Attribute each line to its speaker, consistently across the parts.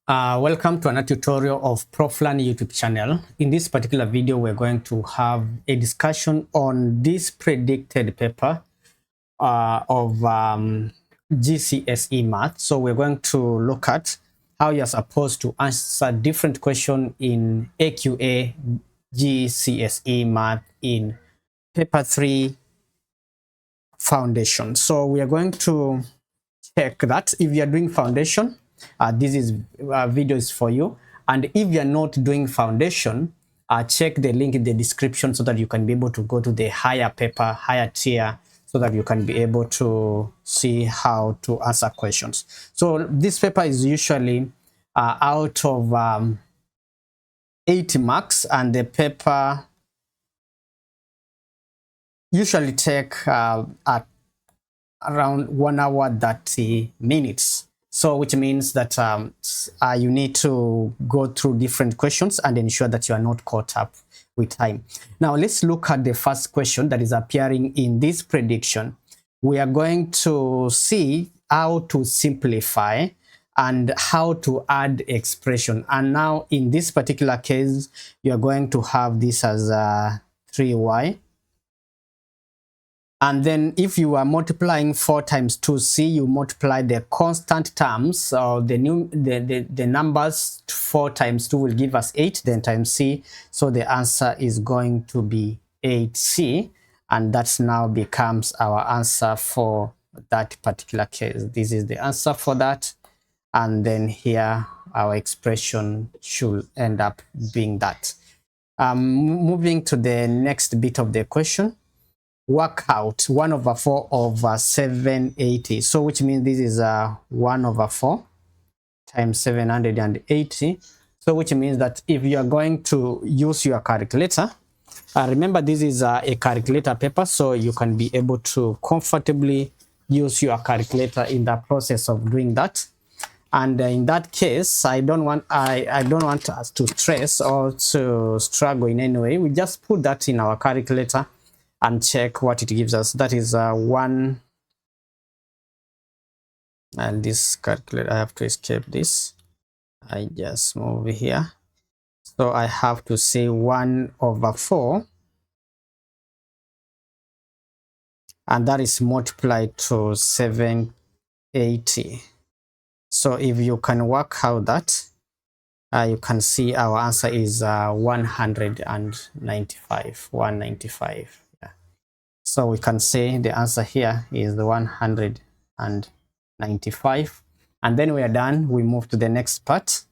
Speaker 1: Welcome to another tutorial of Proflan YouTube channel. In this particular video, we're going to have a discussion on this predicted paper of GCSE Math. So we're going to look at how you're supposed to answer different questions in AQA GCSE Math in paper 3 foundation. So we are going to check that if you're doing foundation, this is video is for you. And if you're not doing foundation, check the link in the description so that you can be able to go to the higher paper, higher tier, so that you can be able to see how to answer questions. So this paper is usually out of 80 marks, and the paper usually take at around 1 hour 30 minutes. So which means that you need to go through different questions and ensure that you are not caught up with time. Now let's look at the first question that is appearing in this prediction. We are going to see how to simplify and how to add expression. And now in this particular case, you're going to have this as 3y. And then if you are multiplying 4 times 2c, you multiply the constant terms, or the numbers. 4 times 2 will give us 8, then times c. So the answer is going to be 8c. And that now becomes our answer for that particular case. This is the answer for that. And then here, our expression should end up being that. Moving to the next bit of the question. Work out 1 over 4 over 780. So which means this is 1 over 4 times 780. So which means that if you are going to use your calculator, remember this is a calculator paper, so you can be able to comfortably use your calculator in the process of doing that. And in that case, I don't want us to stress or to struggle in any way. We just put that in our calculator and check what it gives us. That is 1, and this calculator, I have to escape this. I just move here. So I have to say 1 over 4, and that is multiplied to 780. So if you can work out that, you can see our answer is 195. 195. So we can say the answer here is 195. And then we are done. We move to the next part.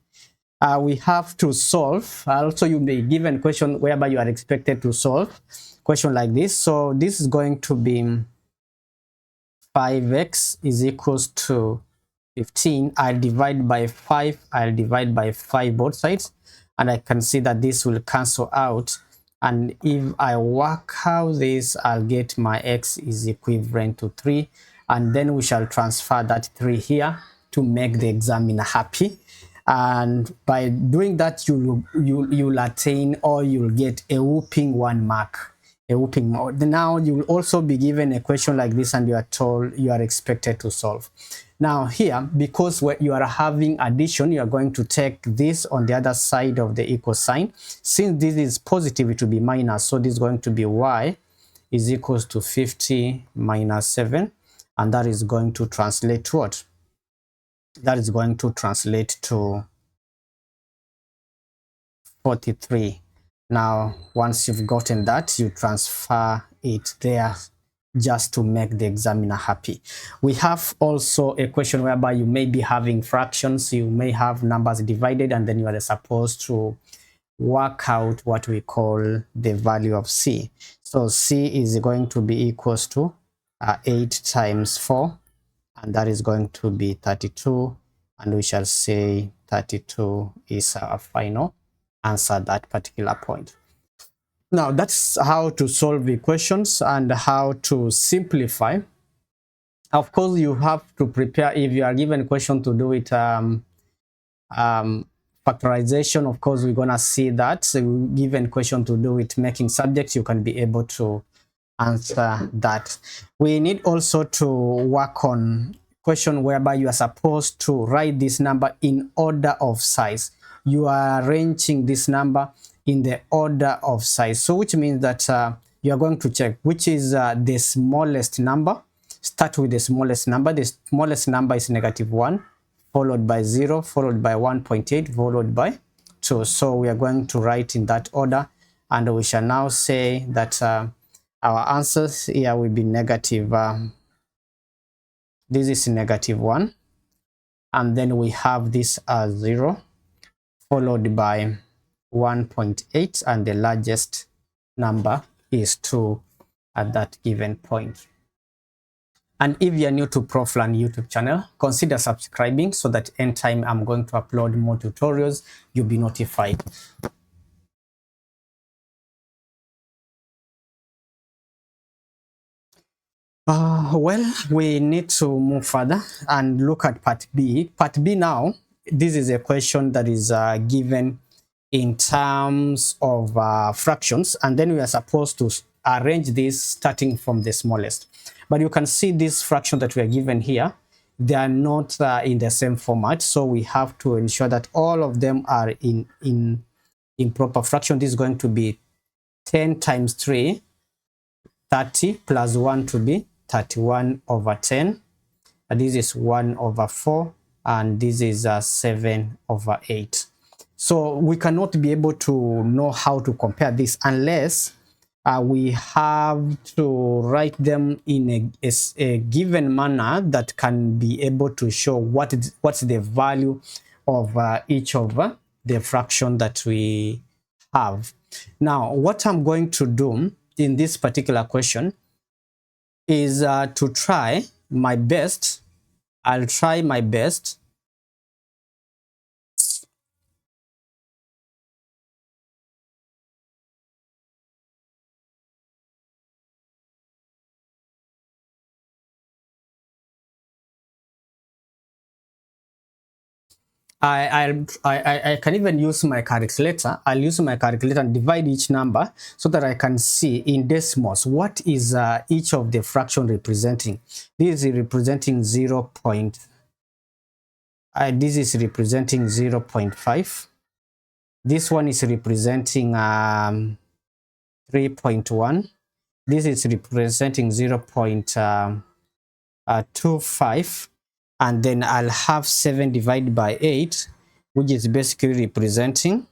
Speaker 1: We have to solve. Also, you may be given a question whereby you are expected to solve question like this. So this is going to be 5x is equals to 15. I'll divide by 5. I'll divide by 5 both sides. And I can see that this will cancel out. And if I work out this, I'll get my x is equivalent to 3. And then we shall transfer that 3 here to make the examiner happy. And by doing that, you'll attain, or you'll get a whopping 1 mark. A whopping mark. Now you will also be given a question like this, and you are told you are expected to solve. Now here, because you are having addition, you are going to take this on the other side of the equal sign. Since this is positive, it will be minus. So this is going to be y is equals to 50 minus 7. And that is going to translate to what? That is going to translate to 43. Now, once you've gotten that, you transfer it there just to make the examiner happy. We have also a question whereby you may be having fractions. You may have numbers divided, and then you are supposed to work out what we call the value of c. So c is going to be equals to 8 times 4, and that is going to be 32. And we shall say 32 is our final answer at that particular point. Now that's how to solve equations and how to simplify. Of course, you have to prepare if you are given a question to do with factorization. Of course, we're gonna see that. So given question to do with making subjects, you can be able to answer that. We need also to work on question whereby you are supposed to write this number in order of size. You are arranging this number in the order of size. So which means that you are going to check which is the smallest number. Start with the smallest number. The smallest number is -1, followed by 0, followed by 1.8, followed by 2. So we are going to write in that order, and we shall now say that our answers here will be negative. This is -1, and then we have this as 0, followed by 1.8, and the largest number is 2 at that given point. And if you are new to Proflan YouTube channel, consider subscribing so that anytime I'm going to upload more tutorials, you'll be notified. Well, we need to move further and look at part B. Part B now, this is a question that is given in terms of fractions, and then we are supposed to arrange this starting from the smallest. But you can see this fraction that we are given here, they are not in the same format, so we have to ensure that all of them are in proper fraction. This is going to be 10 times 3, 30 plus 1 to be 31 over 10. And this is 1 over 4, and this is 7 over 8. So we cannot be able to know how to compare this unless we have to write them in a given manner that can be able to show what's the value of each of the fraction that we have. Now, what I'm going to do in this particular question is to try my best. I'll try my best I can even use my calculator. I'll use my calculator and divide each number so that I can see in decimals what is each of the fraction representing. This is representing 0. This is representing 0.5. This one is representing 3.1. This is representing 0.25. And then I'll have 7 divided by 8, which is basically representing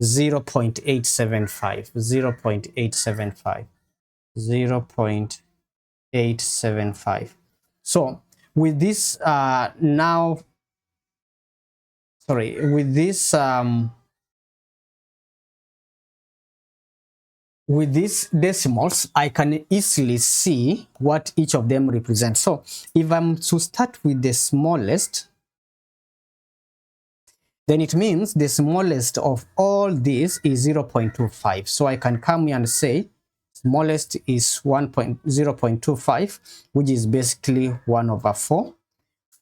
Speaker 1: 0.875, 0.875, 0.875. So with this with these decimals, I can easily see what each of them represents. So if I'm to start with the smallest, then it means the smallest of all these is 0.25. So I can come here and say smallest is 0.25, which is basically 1 over 4,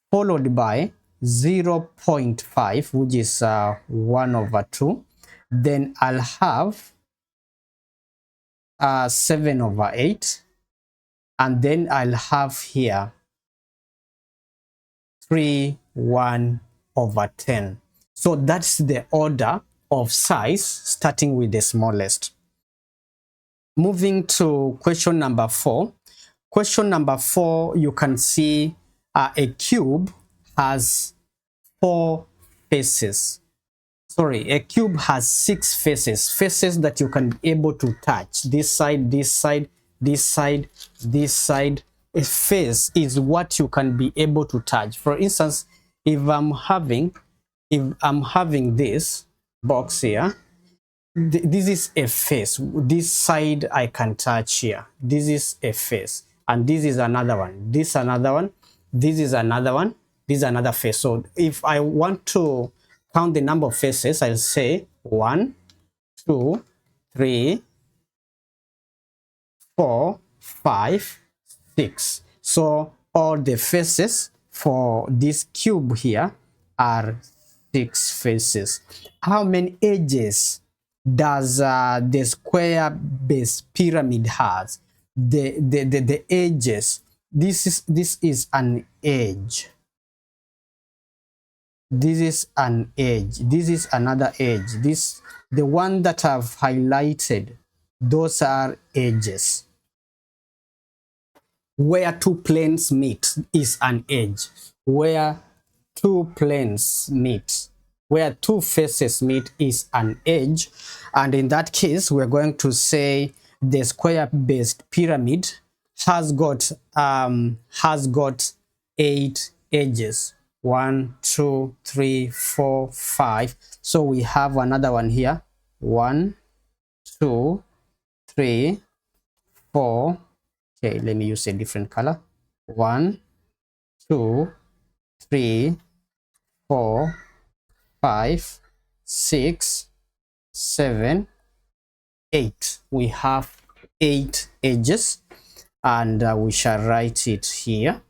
Speaker 1: followed by 0.5, which is 1 over 2. Then I'll have 7 over 8, and then I'll have here 3, 1 over 10. So that's the order of size starting with the smallest. Moving to question number 4. Question number 4, you can see a cube has 4 faces. Sorry, a cube has 6 faces that you can be able to touch. This side, this side, this side, this side. A face is what you can be able to touch. For instance, if I'm having this box here, this is a face. This side I can touch here. This is a face, and this is another one. This is another one. This is another one. This is another face. So if I want to count the number of faces, I'll say 1, 2, 3, 4, 5, 6. So all the faces for this cube here are 6 faces. How many edges does the square base pyramid has? The edges, this is an edge. This is an edge. This is another edge. This, the one that I've highlighted, those are edges. Where two planes meet is an edge. Where two planes meet, where two faces meet is an edge. And in that case, we're going to say the square-based pyramid has got 8 edges. 1, 2, 3, 4, 5. So we have another one here. 1, 2, 3, 4. Okay, let me use a different color. 1, 2, 3, 4, 5, 6, 7, 8. We have 8 edges, and we shall write it here.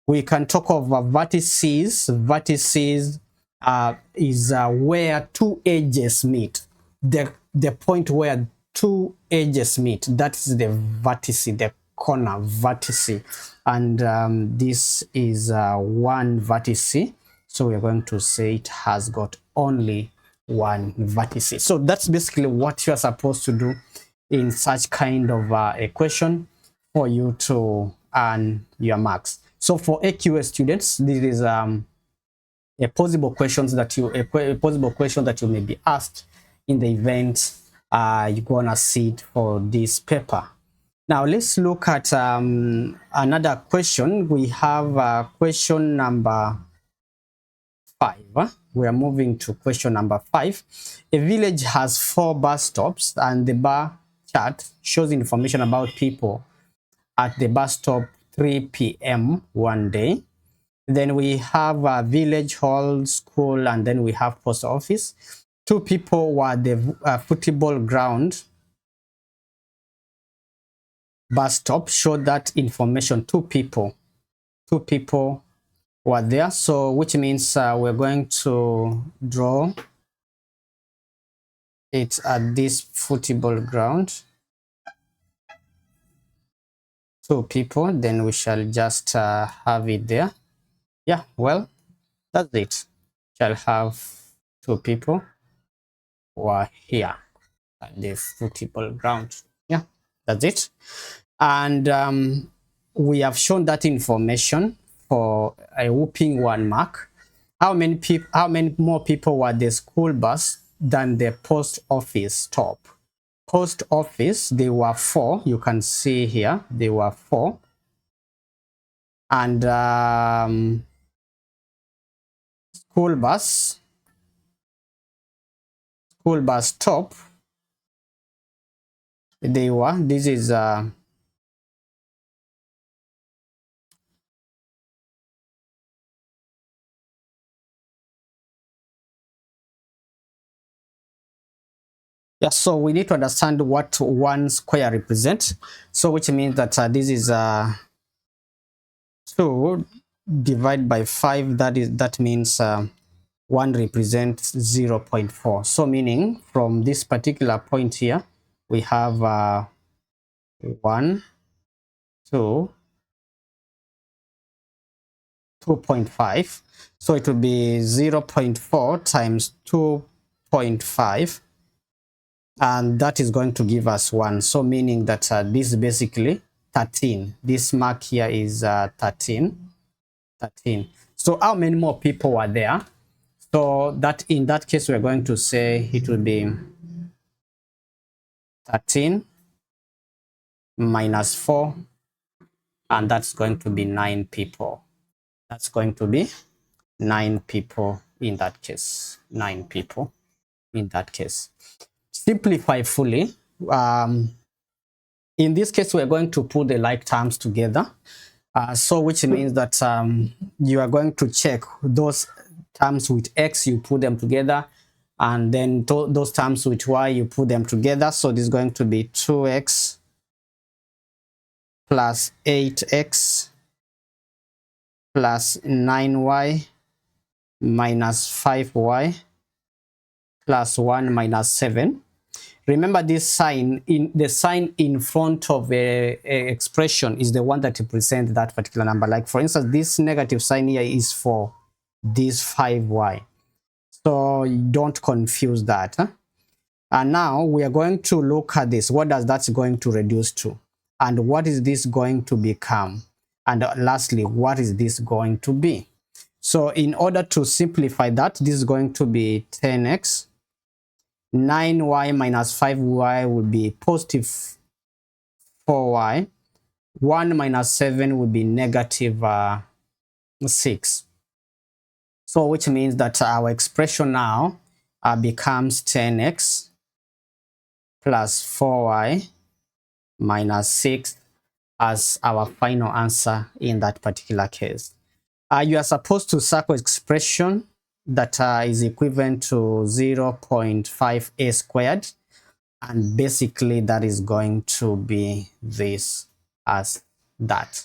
Speaker 1: We can talk of vertices. Vertices is where two edges meet. The point where two edges meet, that is the vertice, the corner vertice. And this is one vertice. So we're going to say it has got only one vertice. So that's basically what you're supposed to do in such kind of equation for you to earn your marks. So for AQA students, this is a possible question that you may be asked in the event you're gonna sit for this paper. Now let's look at another question. We have question number 5. We are moving to question number 5. A village has 4 bus stops, and the bar chart shows information about people at the bus stop 3 p.m. one day. Then we have a village hall, school, and then we have post office. 2 people were at the football ground bus stop. Show that information. 2 people were there. So which means we're going to draw it at this football ground. 2 people. Then we shall just have it there. Yeah, well, that's it. Shall have 2 people were here at the football ground. Yeah, that's it. And we have shown that information for a whopping 1 mark. How many more people were the school bus than the post office stop? Post office, they were 4. You can see here they were 4. And school bus stop, they were, this is yeah, so we need to understand what 1 square represents. So which means that this is 2 divided by 5. That means 1 represents 0.4. So meaning from this particular point here, we have 1, 2, 2.5. So it will be 0.4 times 2.5. And that is going to give us 1. So meaning that this is basically 13. This mark here is 13. So how many more people were there? So that in that case, we're going to say it will be 13 minus 4, and that's going to be 9 people. That's going to be 9 people in that case. 9 people in that case. Simplify fully. In this case, we're going to put the like terms together. So which means that you are going to check those terms with x, you put them together, and then those terms with y, you put them together. So this is going to be 2x plus 8x plus 9y minus 5y plus 1 minus 7. Remember, this sign in front of a expression is the one that represents that particular number. Like for instance, this negative sign here is for this 5y. So don't confuse that. Huh? And now we are going to look at this. What does that going to reduce to? And what is this going to become? And lastly, what is this going to be? So in order to simplify that, this is going to be 10x. 9y minus 5y will be positive 4y. 1 minus 7 will be negative 6. So which means that our expression now becomes 10x plus 4y minus 6 as our final answer in that particular case. You are supposed to circle expression that is equivalent to 0.5a squared, and basically that is going to be this as that,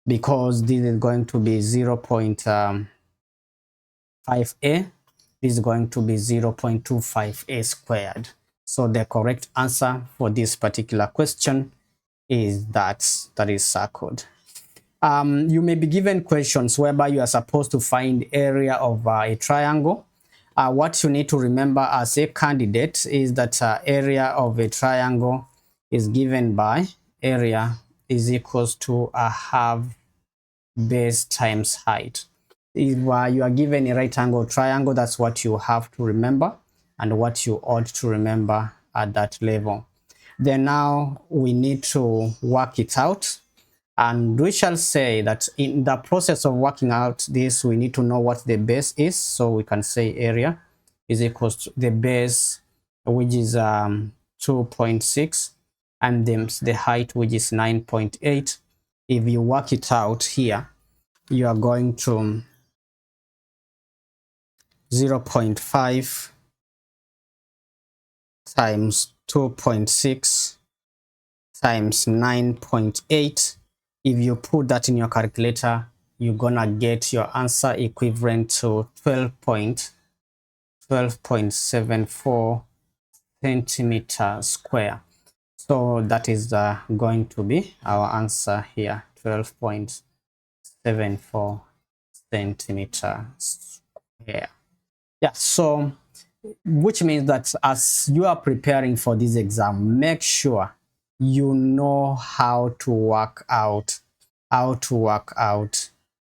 Speaker 1: because this is going to be 0.5a, this is going to be 0.25a squared. So the correct answer for this particular question is that is circled. You may be given questions whereby you are supposed to find area of a triangle. What you need to remember as a candidate is that area of a triangle is given by area is equals to a half base times height. If you are given a right angle triangle, that's what you have to remember and what you ought to remember at that level. Then now we need to work it out, and we shall say that in the process of working out this, we need to know what the base is. So we can say area is equals to the base, which is 2.6, and then the height, which is 9.8. If you work it out here, you are going to 0.5 times 2.6 times 9.8. If you put that in your calculator, you're gonna get your answer equivalent to 12.74 centimeter square. So that is going to be our answer here, 12.74 centimeter square. Yeah, so which means that as you are preparing for this exam, make sure you know how to work out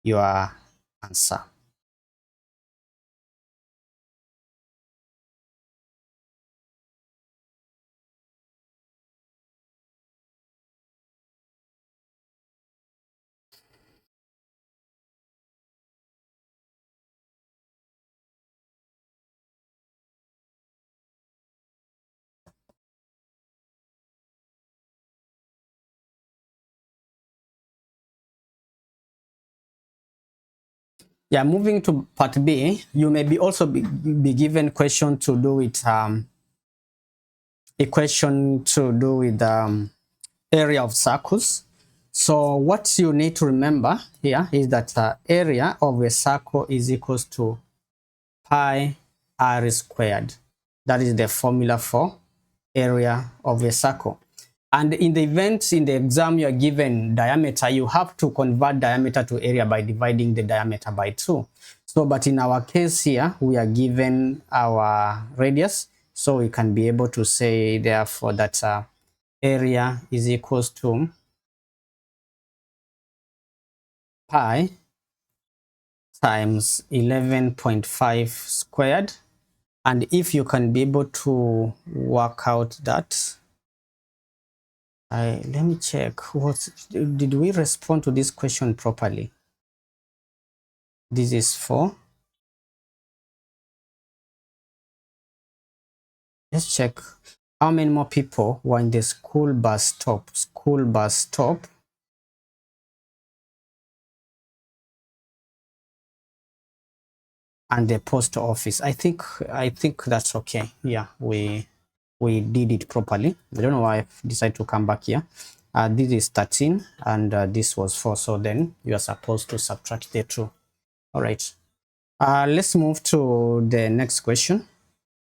Speaker 1: your answer. Yeah, moving to part B, you may be also be given question to do with area of circles. So what you need to remember here is that area of a circle is equals to pi r squared. That is the formula for area of a circle. And in the event in the exam you are given diameter, you have to convert diameter to area by dividing the diameter by 2. So, but in our case here, we are given our radius, so we can be able to say therefore that area is equals to pi times 11.5 squared. And if you can be able to work out that, let me check, did we respond to this question properly? This is for, let's check how many more people were in the school bus stop and the post office. I think that's okay. Yeah, we did it properly. I don't know why I decided to come back here. This is 13 and this was 4, so then you are supposed to subtract the 2. All right, let's move to the next question.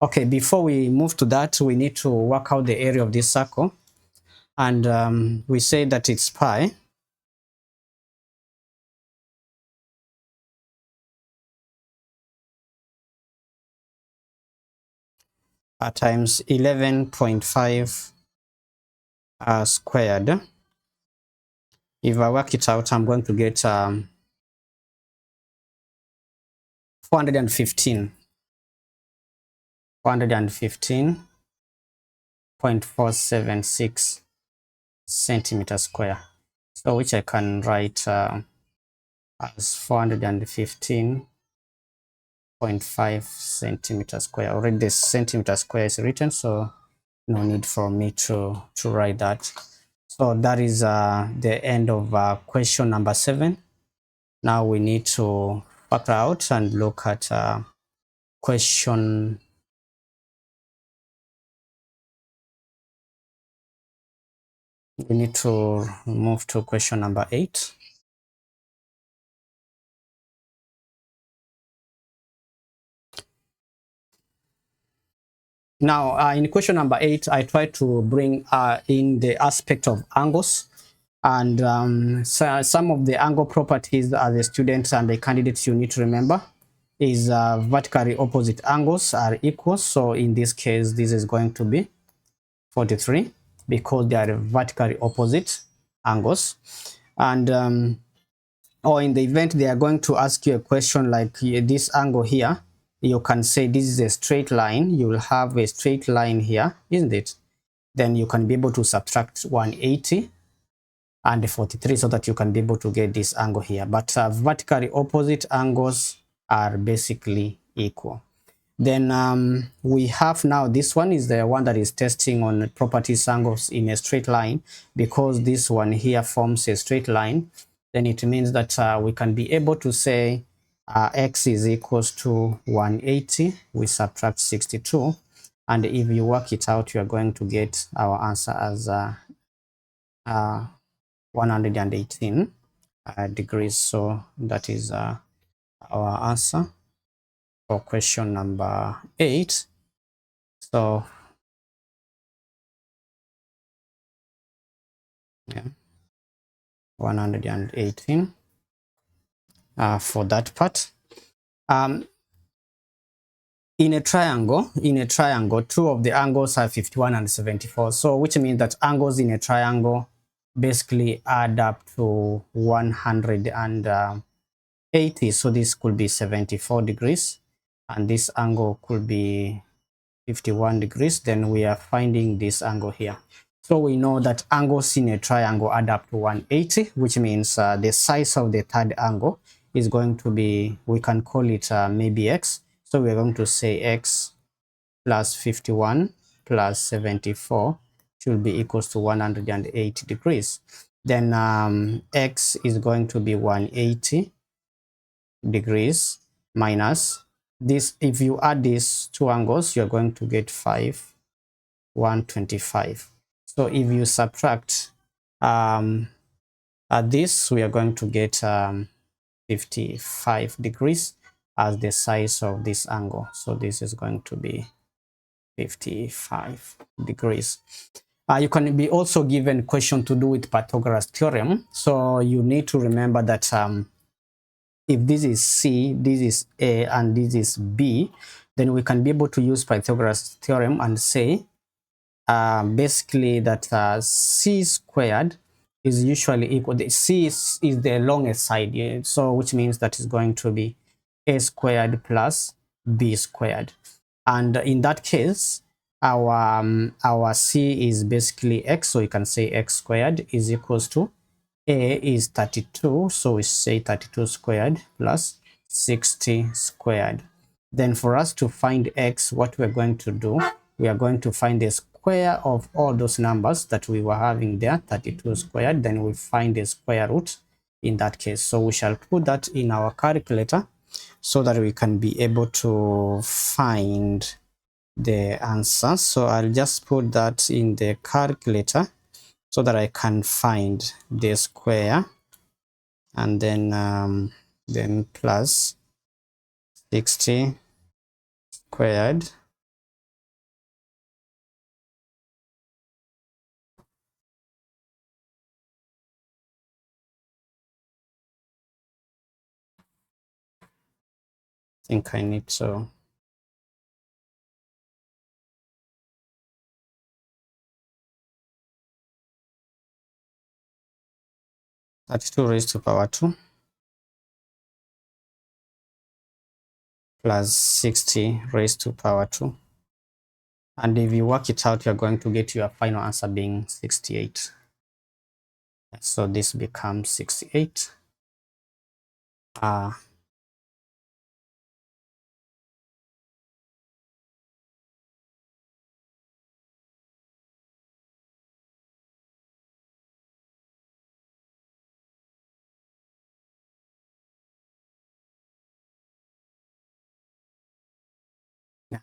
Speaker 1: Okay, before we move to that, we need to work out the area of this circle. And we say that it's pi times 11.5 squared. If I work it out, I'm going to get 415.476 centimeters square. So which I can write as 415.5 centimeters square. Already the centimeter square is written, so no need for me to write that. So that is the end of question number 7. Now we need to factor out and look at question we need to move to question number 8. Now in question number 8, I try to bring in the aspect of angles, and so some of the angle properties as a student and the candidates you need to remember is vertically opposite angles are equal. So in this case, this is going to be 43 because they are vertically opposite angles. And or in the event they are going to ask you a question like this angle here, you can say this is a straight line. You will have a straight line here, isn't it? Then you can be able to subtract 180 and 43 so that you can be able to get this angle here. But vertically opposite angles are basically equal. Then we have now this one is the one that is testing on properties angles in a straight line. Because this one here forms a straight line, then it means that we can be able to say x is equals to 180, we subtract 62, and if you work it out, you are going to get our answer as 118 degrees. So that is our answer for question number 8. So yeah, 118 for that part. In a triangle, two of the angles are 51 and 74. So which means that angles in a triangle basically add up to 180. So this could be 74 degrees, and this angle could be 51 degrees. Then we are finding this angle here. So we know that angles in a triangle add up to 180, which means the size of the third angle is going to be, we can call it maybe x. So we're going to say x plus 51 plus 74 should be equals to 180 degrees. Then x is going to be 180 degrees minus this. If you add these two angles, you're going to get 125. So if you subtract this, we are going to get 55 degrees as the size of this angle. So this is going to be 55 degrees. You can be also given question to do with Pythagoras theorem. So you need to remember that if this is C, this is A, and this is B, then we can be able to use Pythagoras theorem and say basically that C squared is usually equal. The C is the longest side, yeah? So which means that is going to be A squared plus B squared. And in that case, our C is basically x, so you can say x squared is equals to A is 32, so we say 32 squared plus 60 squared. Then for us to find x, what we're going to do, we are going to find the square of all those numbers that we were having there, 32 squared, then we find the square root in that case. So we shall put that in our calculator so that we can be able to find the answer. So I'll just put that in the calculator so that I can find the square, and then plus 60 squared think I need to. 32 raised to power 2 plus 60 raised to power 2. And if you work it out, you're going to get your final answer being 68. So this becomes 68.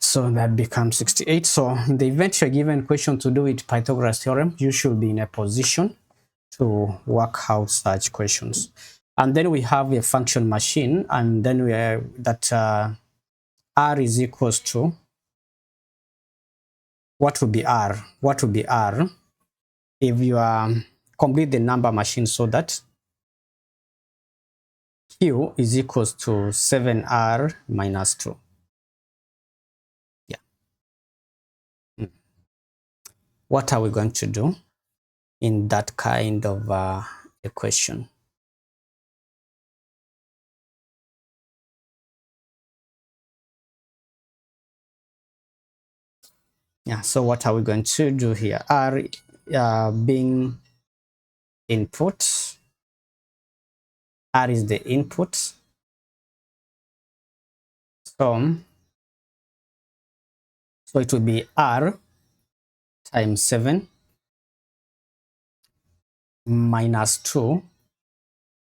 Speaker 1: So that becomes 68. So in the event you're given a question to do with Pythagoras theorem, you should be in a position to work out such questions. And then we have a function machine, and then we are that R is equals to, what will be R? What will be R if you complete the number machine, so that Q is equals to 7R minus 2. Yeah. What are we going to do in that kind of equation? Yeah, so what are we going to do here? R being input, R is the input. So it will be R times 7 minus 2.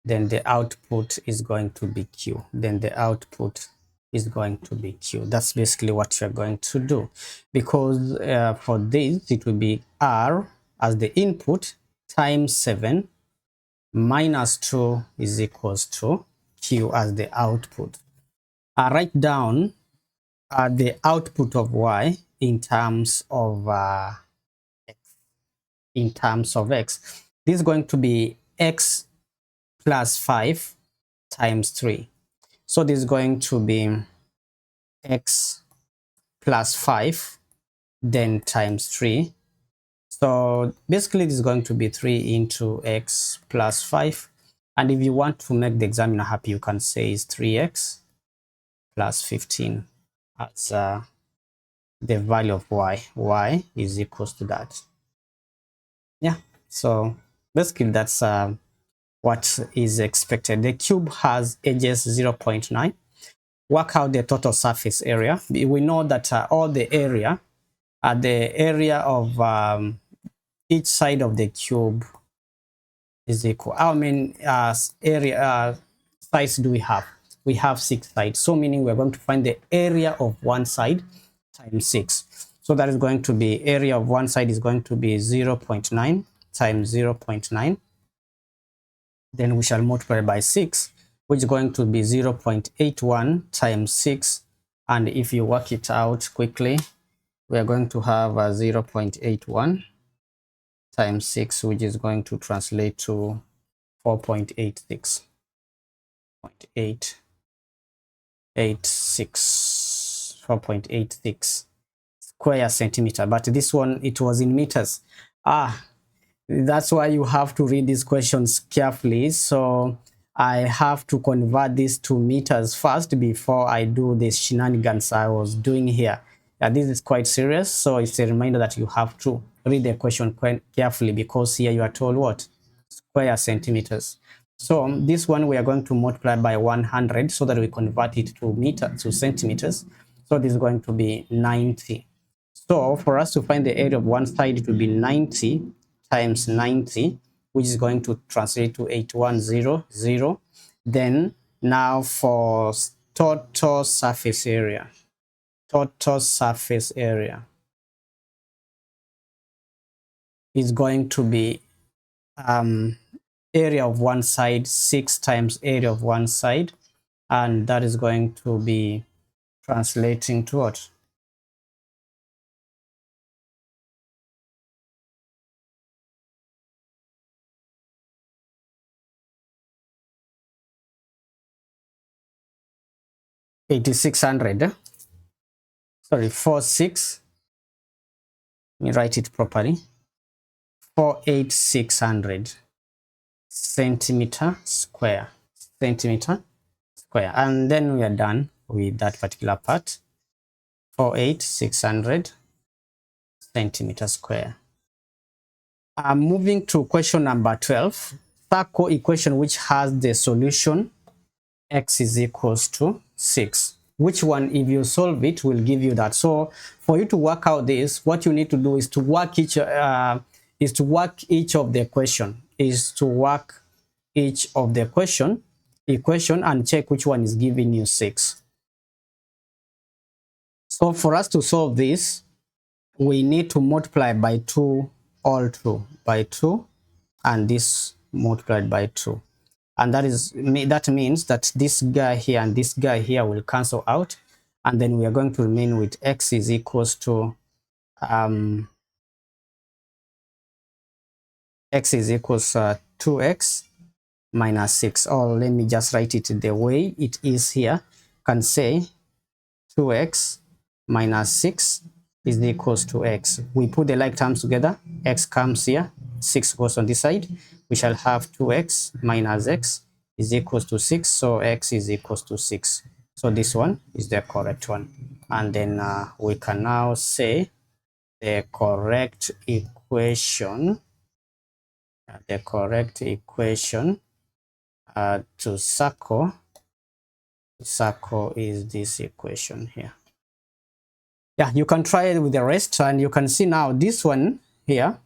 Speaker 1: Then the output is going to be Q. Then the output is going to be Q. That's basically what you're going to do. Because for this, it will be R as the input times 7 minus 2 is equals to Q as the output. I write down the output of Y in terms of X. This is going to be X plus 5 times 3. So this is going to be X plus 5 then times 3. So basically this is going to be 3 into X plus 5. And if you want to make the examiner happy, you can say is 3X plus 15 as the value of Y is equals to that. Yeah, so basically that's what is expected. The cube has edges 0.9. Work out the total surface area. We know that all the area of each side of the cube is equal. How many sides do we have? We have 6 sides. So meaning we're going to find the area of one side times 6. So that is going to be, area of one side is going to be 0.9 times 0.9. Then we shall multiply by 6, which is going to be 0.81 times 6. And if you work it out quickly, we are going to have a 0.81 times 6, which is going to translate to 4.86. 4.86 square centimeter, but this one, it was in meters. That's why you have to read these questions carefully. So I have to convert this to meters first before I do the shenanigans I was doing here. This is quite serious, so it's a reminder that you have to read the question quite carefully, because here you are told what? Square centimeters. So this one we are going to multiply by 100 so that we convert it to centimeters. So this is going to be 90. So for us to find the area of one side, it will be 90 times 90, which is going to translate to 8100. Then now for total surface area is going to be area of one side 6 times area of one side, and that is going to be translating to what? 8600, sorry, 46, let me write it properly, 48600 centimeter square, and then we are done with that particular part. 48600 centimeter square. Moving to question number 12, circle equation which has the solution x is equals to 6. Which one, if you solve it, will give you that? So for you to work out this, what you need to do is to work each of the equation and check which one is giving you 6. So for us to solve this, we need to multiply by 2 all through, by 2, and this multiplied by 2. And that means that this guy here and this guy here will cancel out, and then we are going to remain with x is equals to x is equals 2x minus 6. Or let me just write it the way it is here. Can say 2x minus 6 is equals to x. We put the like terms together, x comes here, 6 goes on this side. We shall have 2x minus x is equals to 6, so x is equals to 6. So this one is the correct one. And then we can now say the correct equation to circle is this equation here. Yeah, you can try it with the rest, and you can see now this one here,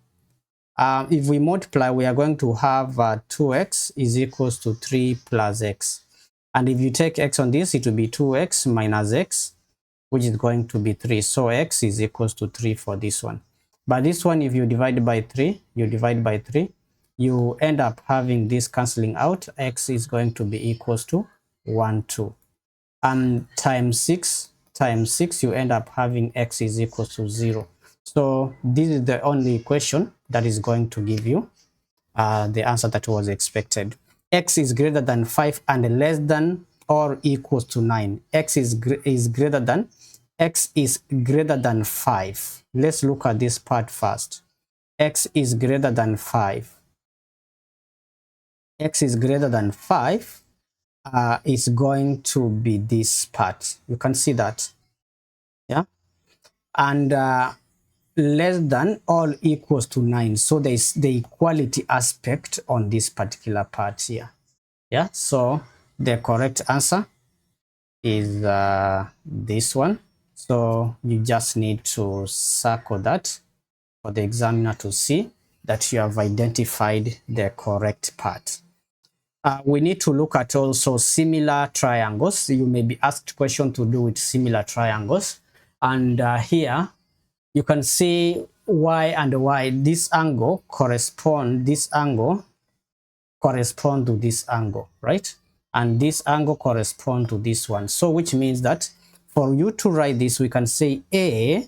Speaker 1: if we multiply, we are going to have 2x is equals to 3 plus x. And if you take x on this, it will be 2x minus x, which is going to be 3. So x is equals to 3 for this one. But this one, if you divide by 3, you end up having this cancelling out. X is going to be equals to 1, 2. And times 6, you end up having x is equals to 0. So this is the only equation that is going to give you the answer that was expected. X is greater than 5 and less than or equals to 9. X is greater than 5. Let's look at this part first. X is greater than 5. X is greater than 5 is going to be this part. You can see that. Yeah. And less than or equals to 9. So there is the equality aspect on this particular part here. Yeah. So the correct answer is this one. So you just need to circle that for the examiner to see that you have identified the correct part. We need to look at also similar triangles. You may be asked question to do with similar triangles. And here you can see y and y. This angle correspond to this angle, right? And this angle correspond to this one. So which means that for you to write this, we can say A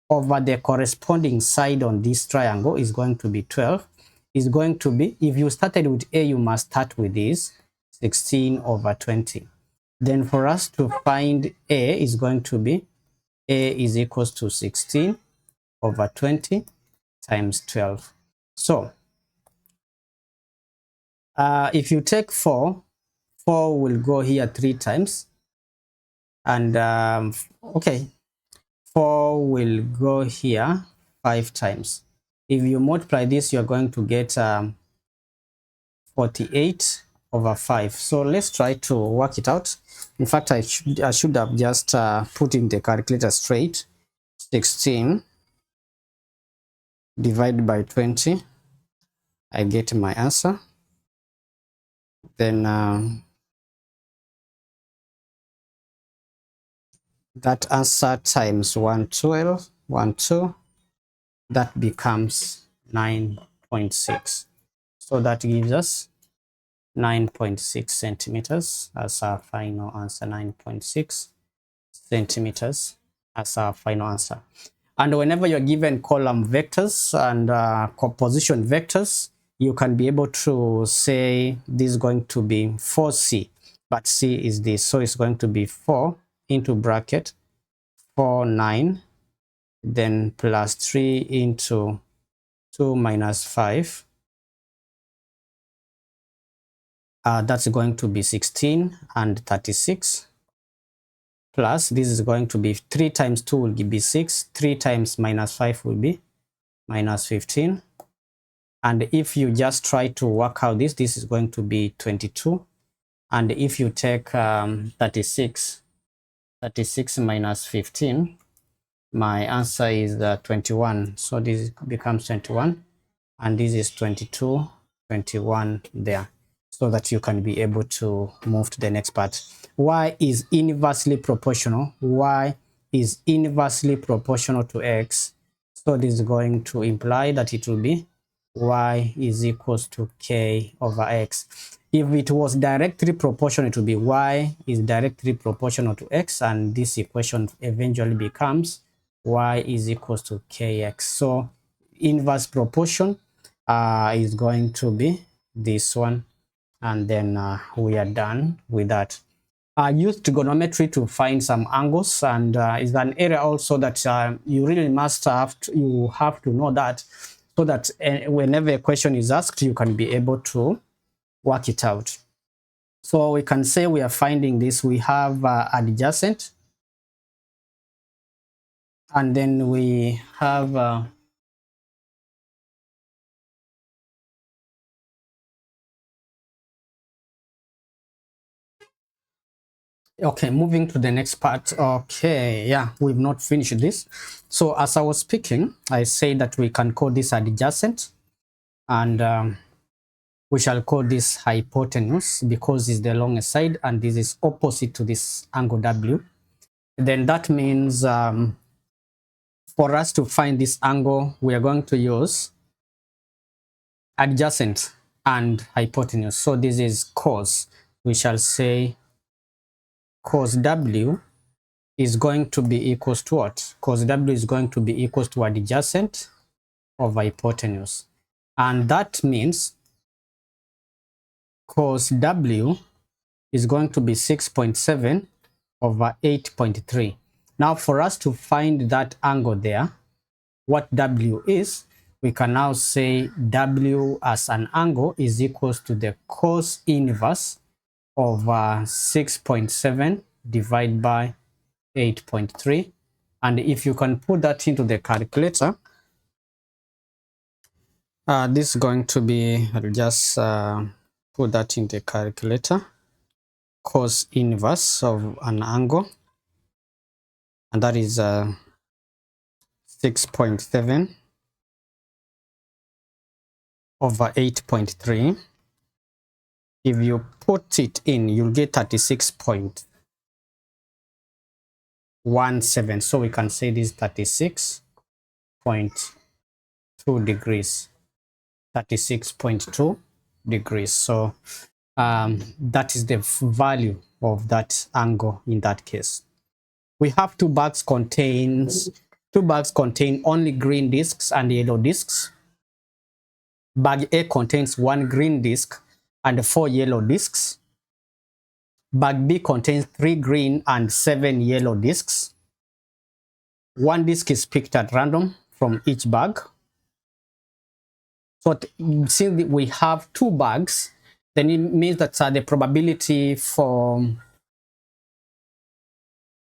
Speaker 1: over the corresponding side on this triangle is going to be 12. Is going to be, if you started with A, you must start with this 16 over 20. Then for us to find A is going to be A is equals to 16 over 20 times 12. So if you take 4 will go here 3 times, and okay, 4 will go here 5 times. If you multiply this, you're going to get 48 over 5. So let's try to work it out. In fact, I should have just put in the calculator straight. 16 divided by 20, I get my answer. Then that answer times 112, 12, that becomes 9.6. So that gives us 9.6 centimeters as our final answer. 9.6 centimeters as our final answer. And whenever you're given column vectors and composition vectors, you can be able to say this is going to be 4C. but C is this. So it's going to be 4 into bracket 4, 9, then plus 3 into 2 minus 5. That's going to be 16 and 36. Plus, this is going to be 3 times 2 will be 6. 3 times minus 5 will be minus 15. And if you just try to work out this is going to be 22. And if you take 36 minus 15, my answer is 21. So this becomes 21. And this is 22, 21 there. So that you can be able to move to the next part. Y is inversely proportional. Y is inversely proportional to X. So this is going to imply that it will be Y is equals to K over X. If it was directly proportional, it will be Y is directly proportional to X, and this equation eventually becomes Y is equals to Kx. So inverse proportion is going to be this one, and then we are done with that. Use trigonometry to find some angles, and is an area also that you really must have to know that, so that whenever a question is asked, you can be able to work it out. So we can say we are finding this. We have adjacent, and then we have okay, moving to the next part. Okay, yeah, we've not finished this. So as I was speaking, I say that we can call this adjacent, and we shall call this hypotenuse because it's the longest side, and this is opposite to this angle W. Then that means for us to find this angle, we are going to use adjacent and hypotenuse. So this is cos. We shall say cos W is going to be equals to what? Cos W is going to be equals to adjacent of hypotenuse. And that means cos W is going to be 6.7 over 8.3. Now for us to find that angle there, what W is, we can now say W as an angle is equals to the cos inverse of 6.7 divided by 8.3. And if you can put that into the calculator, this is going to be, I'll just put that in the calculator, cos inverse of an angle, and that is 6.7 over 8.3. If you put it in, you'll get 36.17. So we can say this 36.2 degrees. 36.2 degrees. So that is the value of that angle in that case. We have two bags contain only green discs and yellow discs. Bag A contains 1 green disc and 4 yellow discs. Bag B contains 3 green and 7 yellow discs. 1 disc is picked at random from each bag. So since we have 2 bags, then it means that the probability for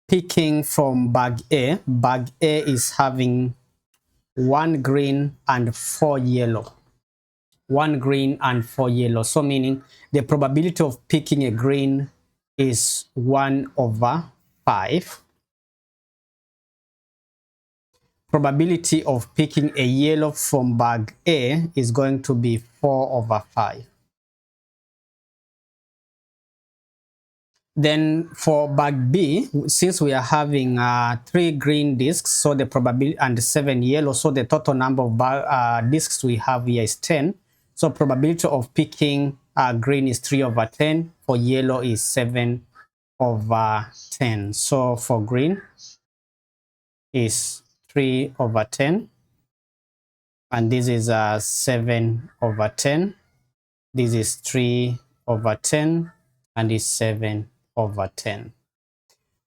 Speaker 1: picking from bag A is having 1 green and 4 yellow. 1 green and 4 yellow. So meaning the probability of picking a green is 1 over 5. Probability of picking a yellow from bag A is going to be 4 over 5. Then for bag B, since we are having 3 green discs, so the probability, and 7 yellow, so the total number of discs we have here is 10. So probability of picking green is 3 over 10. For yellow is 7 over 10. So for green is 3 over 10. And this is 7 over 10. This is 3 over 10. and is 7/10.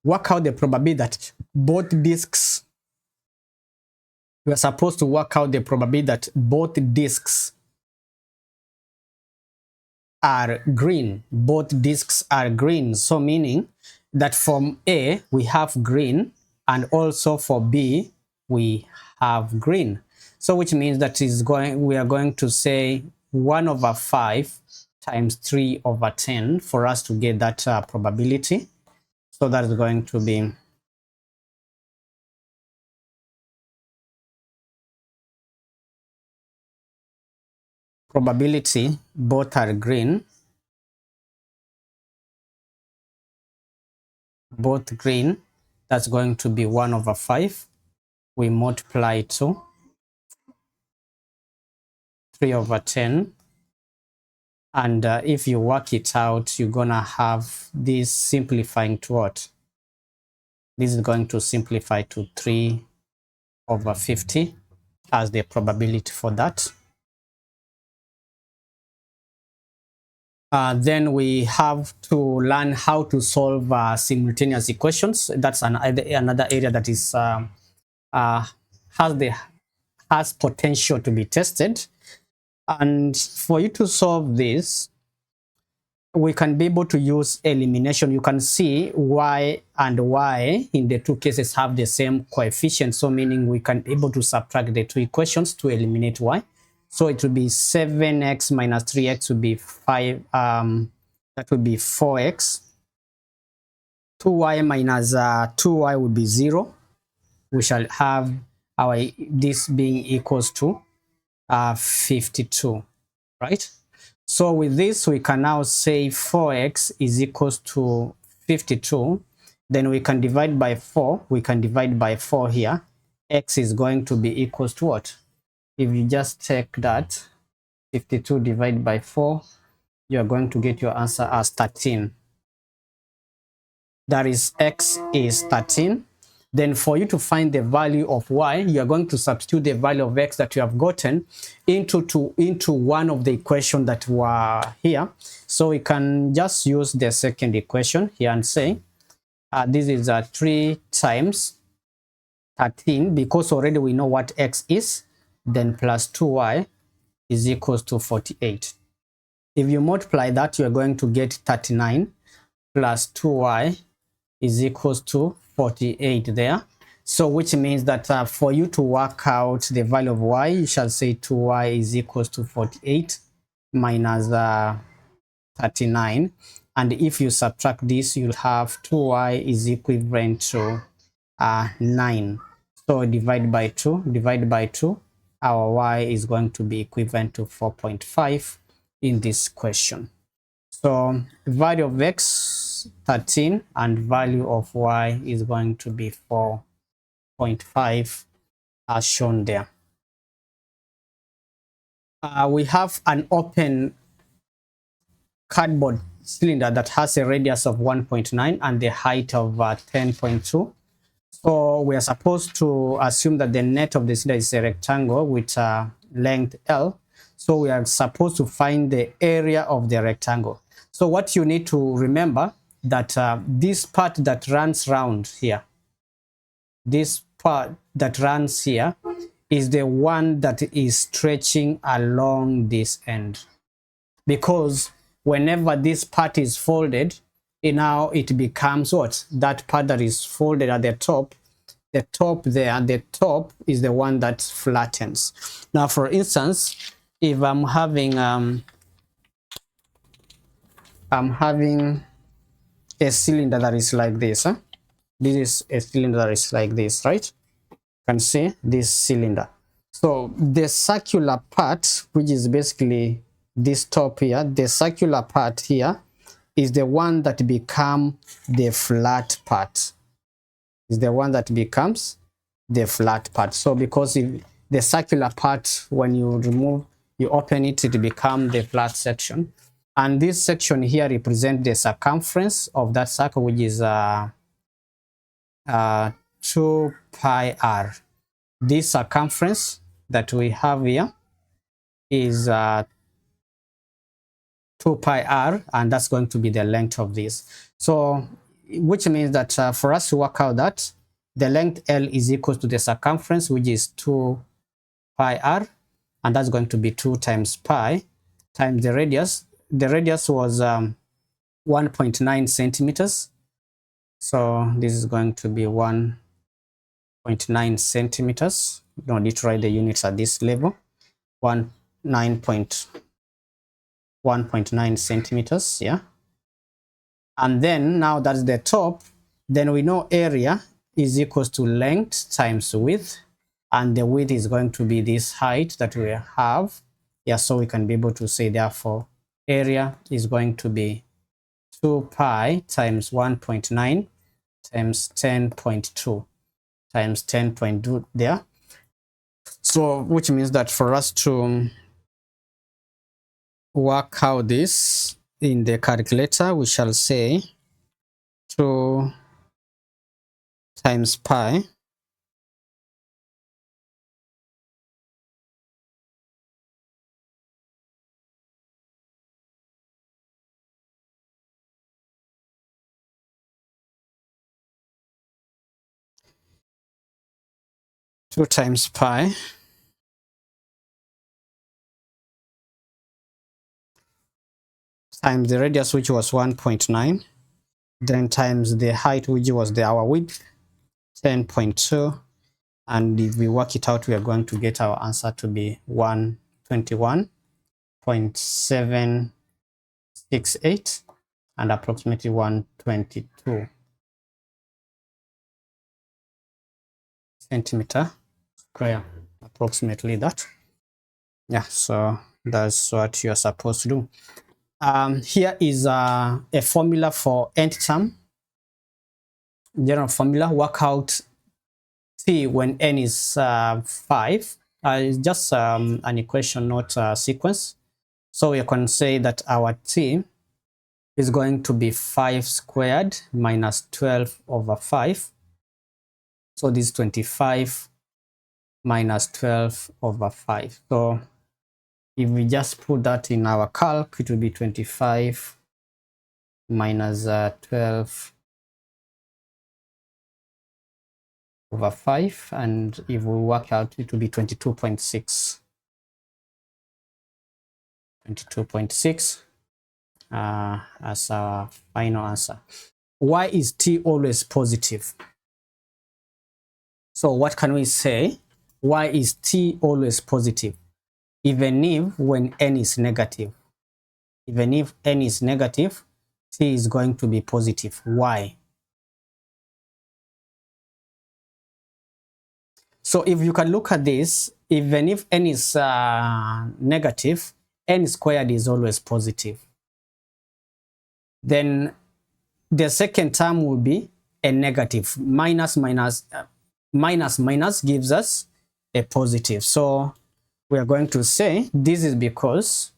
Speaker 1: Work out the probability that both disks, we are supposed to work out the probability that both disks are green. Both disks are green. So meaning that from A we have green, and also for B we have green. So which means that we are going to say 1/5 times 3/10 for us to get that probability. So that is going to be probability both are green, both green. That's going to be 1/5. We multiply to 3/10. And if you work it out, you're gonna have this simplifying to what? This is going to simplify to 3/50 as the probability for that. Then we have to learn how to solve simultaneous equations. That's another area that is has potential to be tested. And for you to solve this, we can be able to use elimination. You can see y and y in the two cases have the same coefficient, so meaning we can be able to subtract the two equations to eliminate y. So it will be 7x minus 3x would be 5, that would be 4x. 2y minus 2y would be 0. We shall have our this being equals to 52, right? So with this, we can now say 4x is equals to 52. Then we can divide by 4. We can divide by 4 here. X is going to be equals to what? If you just take that, 52 divided by 4, you are going to get your answer as 13. That is, x is 13. Then for you to find the value of y, you are going to substitute the value of x that you have gotten into one of the equations that were here. So we can just use the second equation here and say this is 3 times 13, because already we know what x is, then plus 2y is equals to 48. If you multiply that, you are going to get 39 plus 2y is equals to 48 there. So which means that for you to work out the value of y, you shall say 2y is equals to 48 minus 39. And if you subtract this, you'll have 2y is equivalent to 9. So divide by 2, our y is going to be equivalent to 4.5 in this question. So value of x 13 and value of y is going to be 4.5 as shown there. We have an open cardboard cylinder that has a radius of 1.9 and the height of 10.2. So we are supposed to assume that the net of the cylinder is a rectangle with length L. So we are supposed to find the area of the rectangle. So what you need to remember that this part that runs round here, this part that runs here is the one that is stretching along this end, because whenever this part is folded, now it becomes what? That part that is folded at the top there, the top is the one that flattens. Now for instance, if I'm having a cylinder that is like this, this is a cylinder that is like this, right? You can see this cylinder. So the circular part, which is basically this top here, the circular part here is the one that becomes the flat part. Is the one that becomes the flat part. So because if the circular part, when you open it, it becomes the flat section. And this section here represents the circumference of that circle, which is 2 pi r. This circumference that we have here is 2 pi r, and that's going to be the length of this. So which means that for us to work out that the length L is equal to the circumference, which is 2 pi r, and that's going to be 2 times pi times the radius. The radius was 1.9 centimeters. So this is going to be 1.9 centimeters. Don't need to write the units at this level. 1.9 centimeters, yeah. And then now that's the top, then we know area is equals to length times width, and the width is going to be this height that we have. Yeah, so we can be able to say therefore area is going to be 2 pi times 1.9 times 10.2 times 10.2 there. So which means that for us to work out this in the calculator, we shall say 2 times pi times the radius, which was 1.9, then times the height, which was our width, 10.2, and if we work it out, we are going to get our answer to be 121.768 and approximately 122 centimeter square, approximately that. Yeah, so that's what you're supposed to do. Here is a formula for nth term. General formula: work out t when n is 5. It's just an equation, not a sequence. So we can say that our t is going to be 5 squared minus 12 over 5. So this is 25 minus 12 over 5. So if we just put that in our calc, it will be 25 minus 12 over 5, and if we work out, it will be 22.6. 22.6 as our final answer. Why is t always positive? So what can we say? Why is t always positive? Even if when n is negative. Even if n is negative, t is going to be positive. Why? So if you can look at this, even if n is negative, n squared is always positive. Then the second term will be a negative. Minus gives us a positive. So we are going to say this is because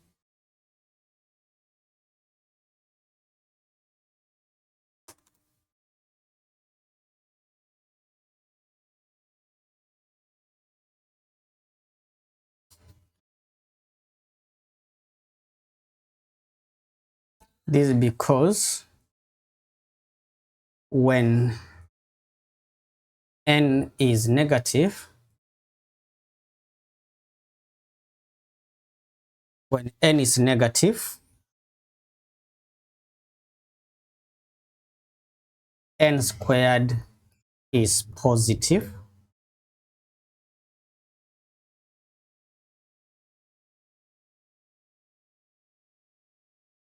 Speaker 1: when n is negative, n squared is positive,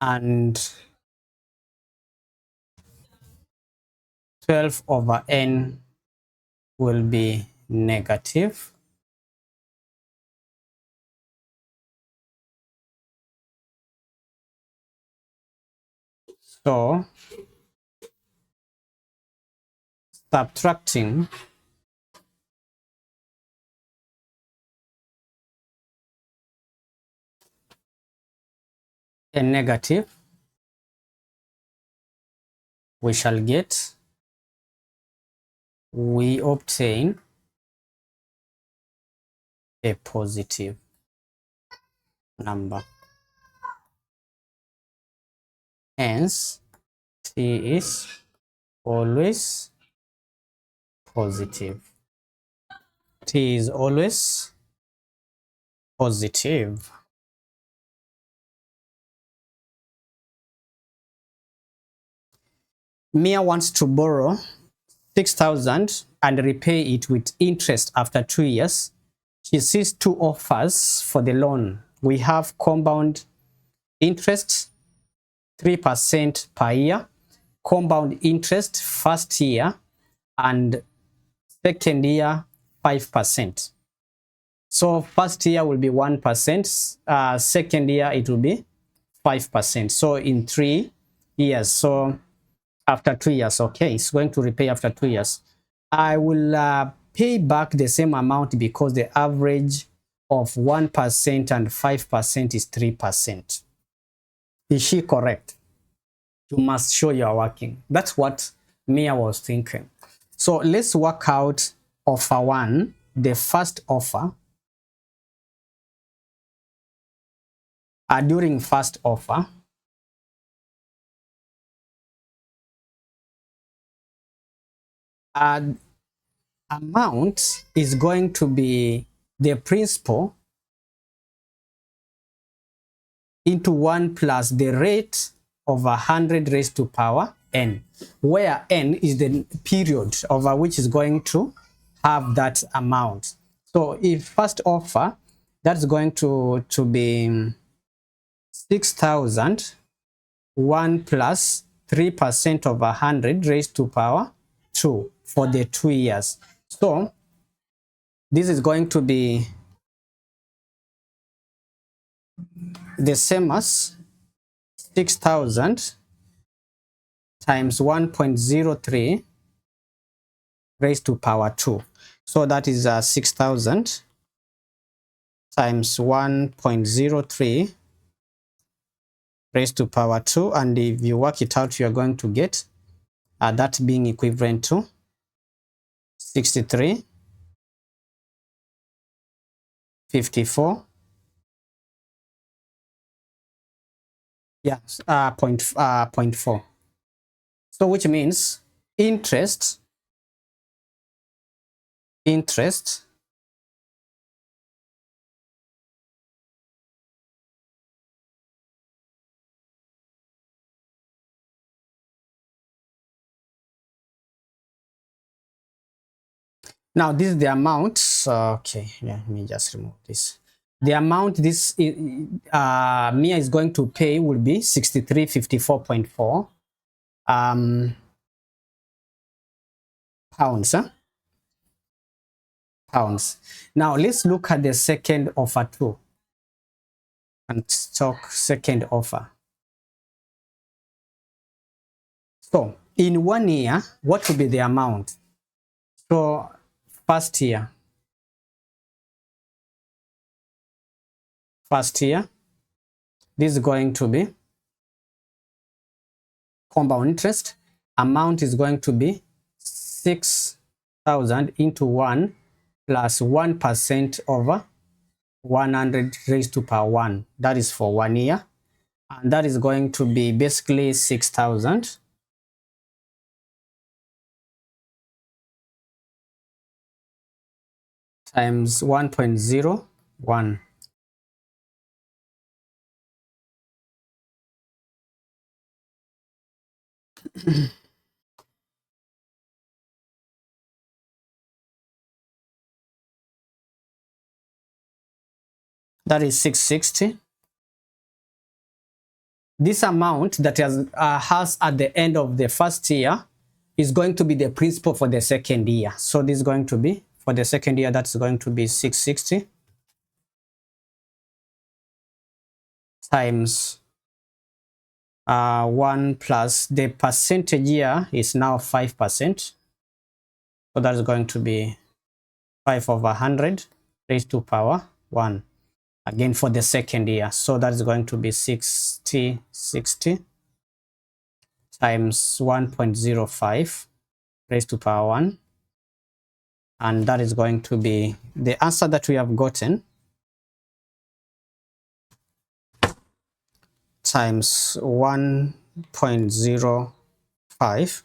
Speaker 1: and 12 over n will be negative. So subtracting a negative, we obtain a positive number. hence t is always positive. T is always positive. Mia wants to borrow 6,000 and repay it with interest after 2 years. She sees two offers for the loan. We have compound interest 3% per year, compound interest first year and second year 5%. So first year will be 1%, second year it will be 5%. So in 3 years, so after 2 years, okay, it's going to repay after 2 years. I will pay back the same amount because the average of 1% and 5% is 3%. Is she correct? You must show you are working. That's what Mia was thinking. So let's work out offer 1, the first offer. During first offer, amount is going to be the principal into 1 plus the rate of 100 raised to power n, where n is the period over which is going to have that amount. So if first offer, that's going to be 6,000, 1 plus 3% of 100 raised to power 2 for the 2 years. So this is going to be the same as 6,000 times 1.03 raised to power 2. So that is 6,000 times 1.03 raised to power 2, and if you work it out, you are going to get that being equivalent to 63, 54, yeah, 0.4. So which means interest now this is the amount. Okay, yeah, let me just remove this. The amount this Mia is going to pay will be 6354.4 pounds, huh? Pounds. Now let's look at the second offer too, and talk second offer. So in 1 year, what will be the amount? So first year, this is going to be compound interest. Amount is going to be 6,000 into 1 plus 1% over 100 raised to power 1. That is for 1 year. And that is going to be basically 6,000 times 1.01. That is 660. This amount that has at the end of the first year is going to be the principal for the second year. So this is going to be, for the second year, that's going to be 660 times 1 plus the percentage year is now 5%. So that is going to be 5 over 100 raised to power 1. Again for the second year. So that is going to be 60 times 1.05 raised to power 1. And that is going to be the answer that we have gotten times 1 0.05,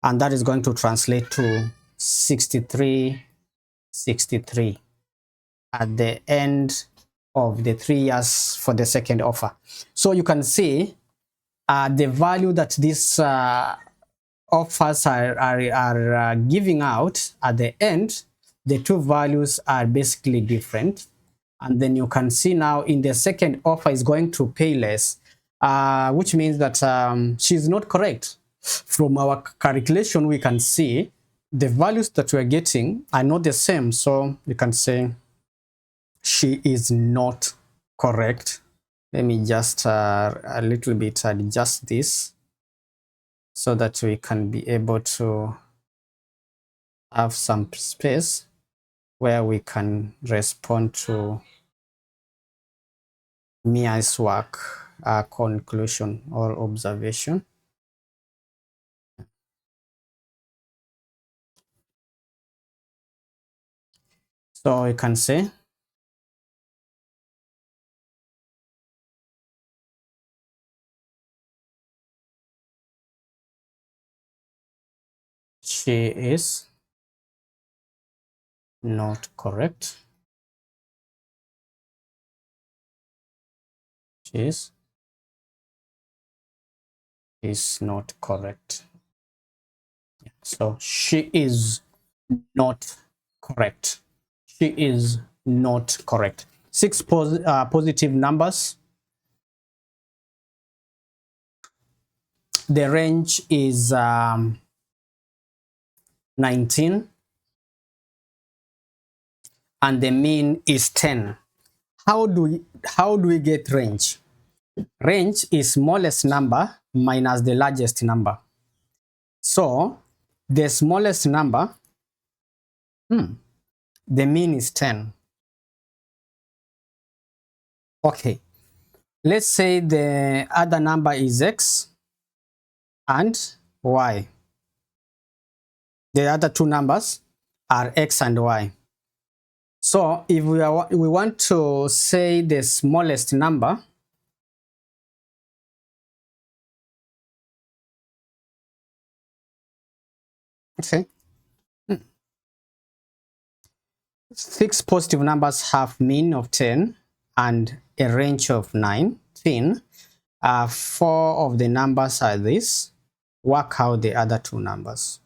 Speaker 1: and that is going to translate to 63 at the end of the 3 years for the second offer. So you can see the value that these offers are giving out at the end. The two values are basically different, and then you can see now in the second offer is going to pay less, which means that she's not correct. From our calculation, we can see the values that we're getting are not the same, so you can say she is not correct. Let me just a little bit adjust this so that we can be able to have some space where we can respond to Mia's work, conclusion or observation. So we can say she is not correct. She is not correct. So she is not correct. She is not correct. 6 positive numbers. The range is 19 and the mean is 10. How do we get range? Range is smallest number minus the largest number. So the smallest number, the mean is 10. Okay, let's say the other number is x and y. The other two numbers are x and y. So if we want to say the smallest number, okay, 6 positive numbers have mean of 10 and a range of 19. 4 of the numbers are this. Work out the other two numbers.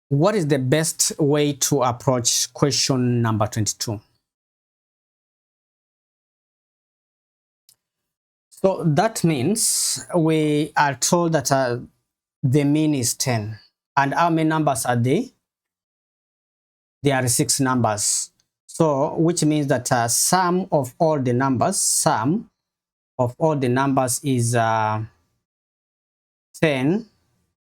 Speaker 1: What is the best way to approach question number 22? So that means we are told that the mean is 10. And how many numbers are they? There are 6 numbers. So which means that sum of all the numbers is 10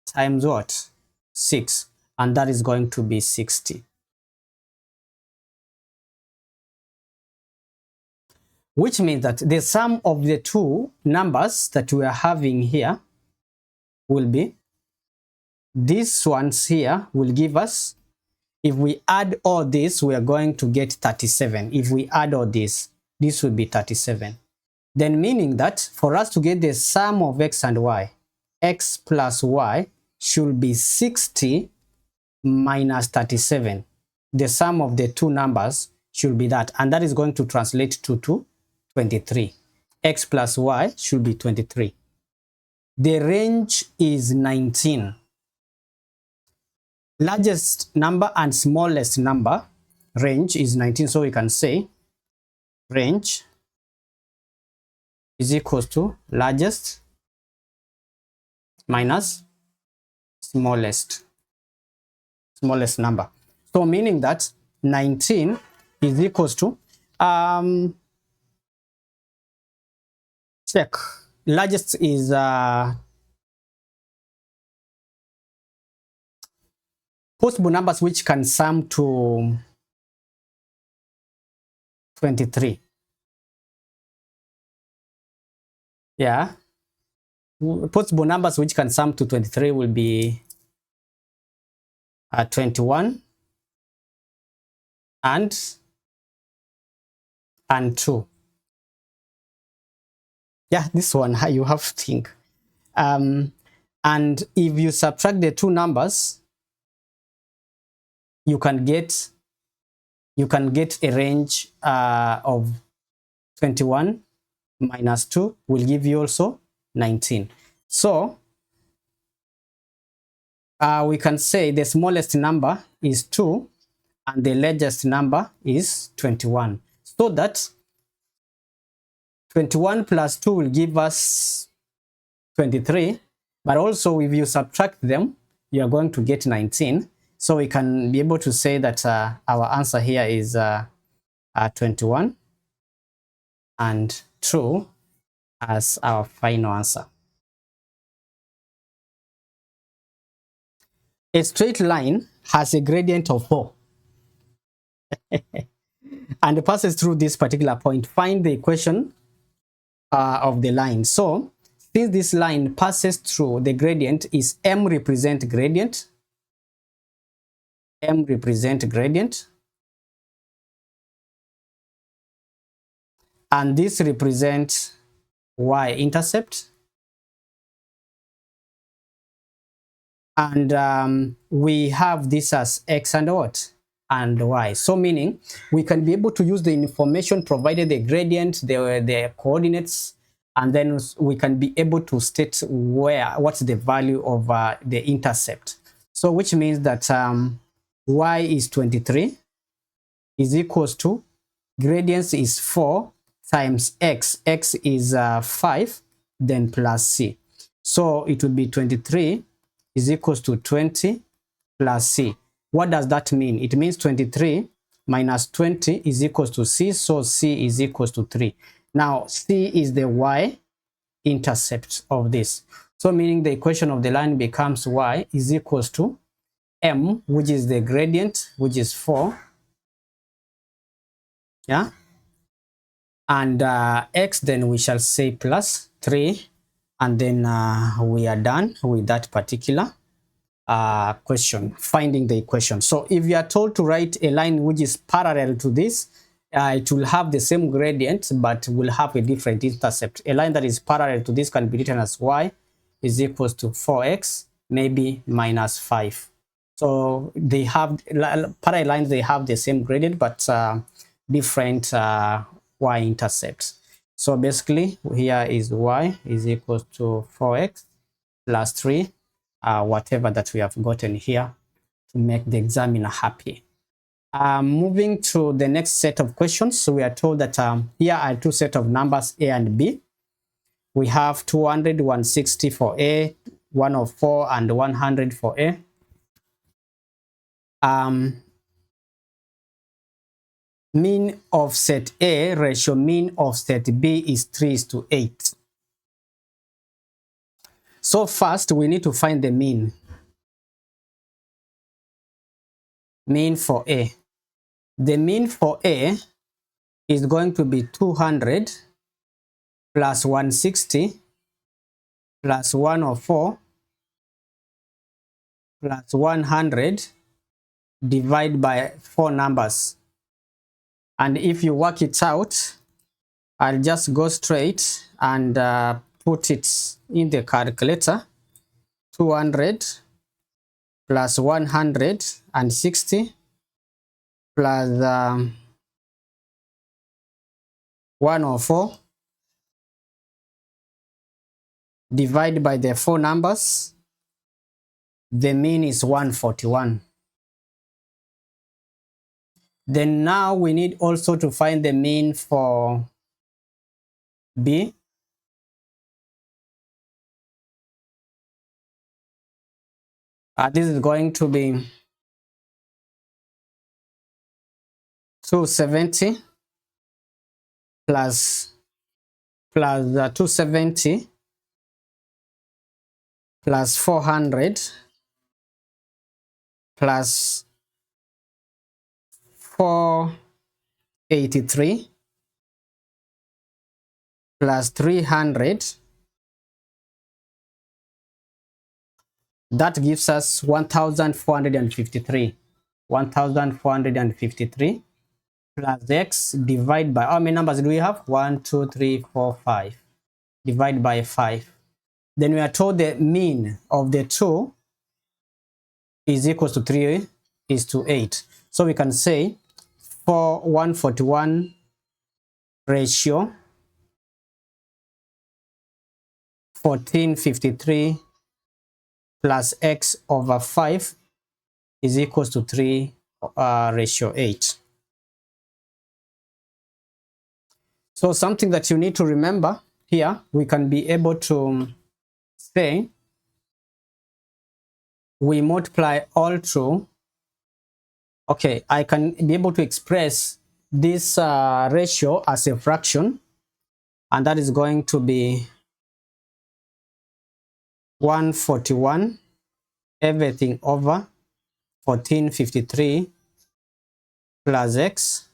Speaker 1: times what? 6. And that is going to be 60. Which means that the sum of the two numbers that we are having here will be, these ones here will give us, if we add all this, we are going to get 37. If we add all this will be 37. Then meaning that for us to get the sum of x and y, x plus y should be 60 minus 37. The sum of the two numbers should be that, and that is going to translate to 23. X plus y should be 23. The range is 19. Largest number and smallest number range is 19, so we can say range is equals to largest minus smallest number. So meaning that 19 is equals to check, largest is possible numbers which can sum to 23. Yeah, possible numbers which can sum to 23 will be 21 and 2. Yeah, this one you have to think. And if you subtract the two numbers, you can get a range of 21 minus 2 will give you also 19. So we can say the smallest number is 2 and the largest number is 21. So that 21 plus 2 will give us 23, but also if you subtract them, you are going to get 19. So we can be able to say that our answer here is 21 and 2 as our final answer. A straight line has a gradient of 4 and passes through this particular point. Find the equation of the line. So since this line passes through, the gradient is m represent gradient, m represent gradient, and this represents y-intercept, and we have this as x and what? And y. So meaning we can be able to use the information provided, the gradient, the coordinates, and then we can be able to state what's the value of the intercept. So which means that y is 23 is equals to gradients is 4 times x. X is 5, then plus c. So it would be 23 is equals to 20 plus c. What does that mean? It means 23 minus 20 is equals to c, so c is equals to 3. Now c is the y-intercept of this. So meaning the equation of the line becomes y is equals to m, which is the gradient, which is 4, yeah, and x, then we shall say plus 3, and then we are done with that particular question, finding the equation. So if you are told to write a line which is parallel to this, it will have the same gradient but will have a different intercept. A line that is parallel to this can be written as y is equals to 4x maybe minus 5. So they have parallel lines, they have the same gradient but different y-intercepts. So basically here is y is equals to 4x plus 3, whatever that we have gotten here to make the examiner happy. Moving to the next set of questions, so we are told that here are two sets of numbers a and b. We have 200, 160 for a, 104 and 100 for a. Mean of set A ratio mean of set B is 3:8. So first we need to find the mean for A. The mean for A is going to be 200 plus 160 plus 104 plus 100 divided by 4 numbers. And if you work it out, I'll just go straight and put it in the calculator. 200 plus 160 plus 104 divided by the 4 numbers, the mean is 141. Then now we need also to find the mean for B. This is going to be 270 plus 270 plus 400 plus 483 plus 300. That gives us 1453. 1453 plus x divided by how many numbers do we have? 1, 2, 3, 4, 5. divide by 5. Then we are told the mean of the two is equals to 3 is to 8. So we can say for 141 ratio 1453 plus x over 5 is equals to 3 ratio 8. So something that you need to remember here, we can be able to say we multiply all through. Okay, I can be able to express this ratio as a fraction, and that is going to be 141 everything over 1453 plus x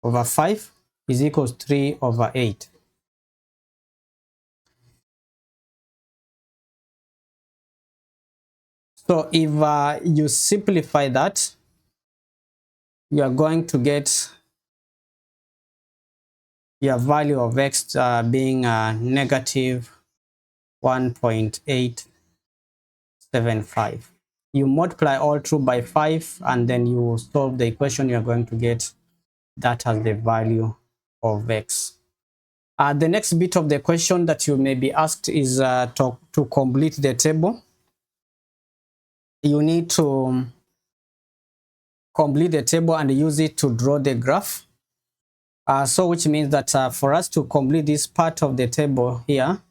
Speaker 1: over 5 is equals 3 over 8. So if you simplify that, you are going to get your value of x being negative 1.875. You multiply all through by 5 and then you solve the equation, you are going to get that as the value of x. The next bit of the question that you may be asked is to complete the table. You need to complete the table and use it to draw the graph. So which means that for us to complete this part of the table here,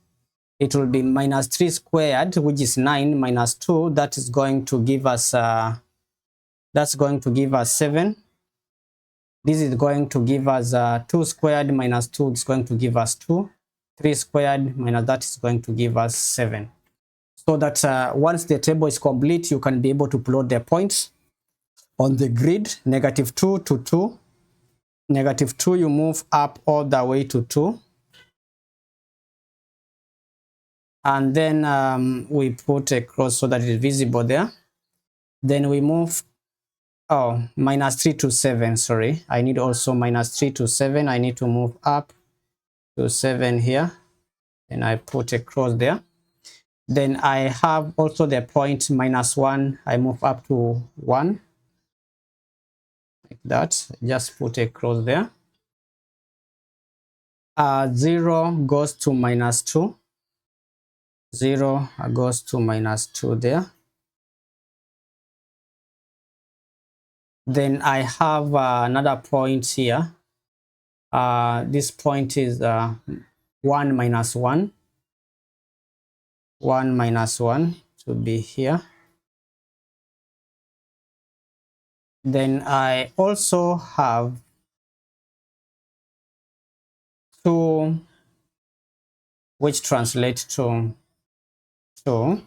Speaker 1: it will be minus 3 squared, which is 9, minus 2, that is going to give us 7. This is going to give us 2 squared minus 2 is going to give us 2. 3 squared minus that is going to give us 7. So that once the table is complete, you can be able to plot the points on the grid, negative 2 to 2. Negative 2, you move up all the way to 2. And then we put a cross so that it is visible there. Then we move, minus 3 to 7, sorry. I need also minus 3 to 7. I need to move up to 7 here. And I put a cross there. Then I have also the point minus 1. I move up to 1. Like that. Just put a cross there. 0 goes to minus 2. 0 goes to minus 2 there. Then I have another point here. This point is 1 minus 1. 1 minus 1 to be here. Then I also have 2, which translates to 2.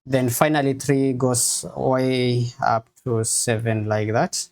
Speaker 1: Then finally 3 goes way up to 7 like that.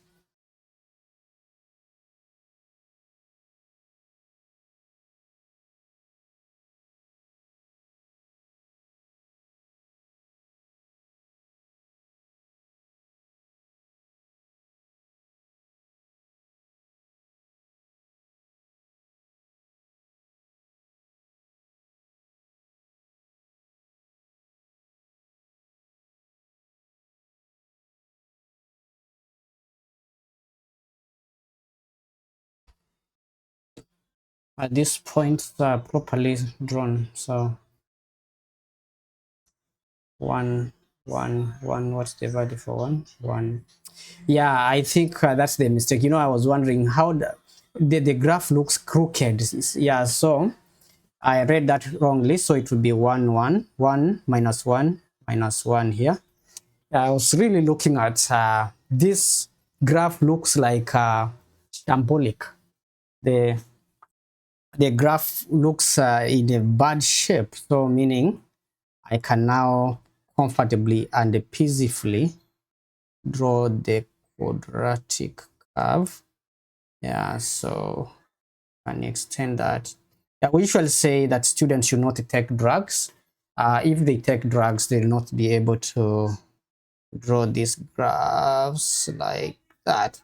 Speaker 1: At this point properly drawn. So 1 1 1, what's the value for 1 1? Yeah, I think that's the mistake. I was wondering how the graph looks crooked. Yeah, so I read that wrongly, so it would be 1 1 1 minus 1 minus 1 here. I was really looking at this graph looks like shambolic. The graph looks in a bad shape, so meaning I can now comfortably and peacefully draw the quadratic curve. Yeah, so I can extend that. Yeah, we usually say that students should not take drugs. If they take drugs, they'll not be able to draw these graphs like that.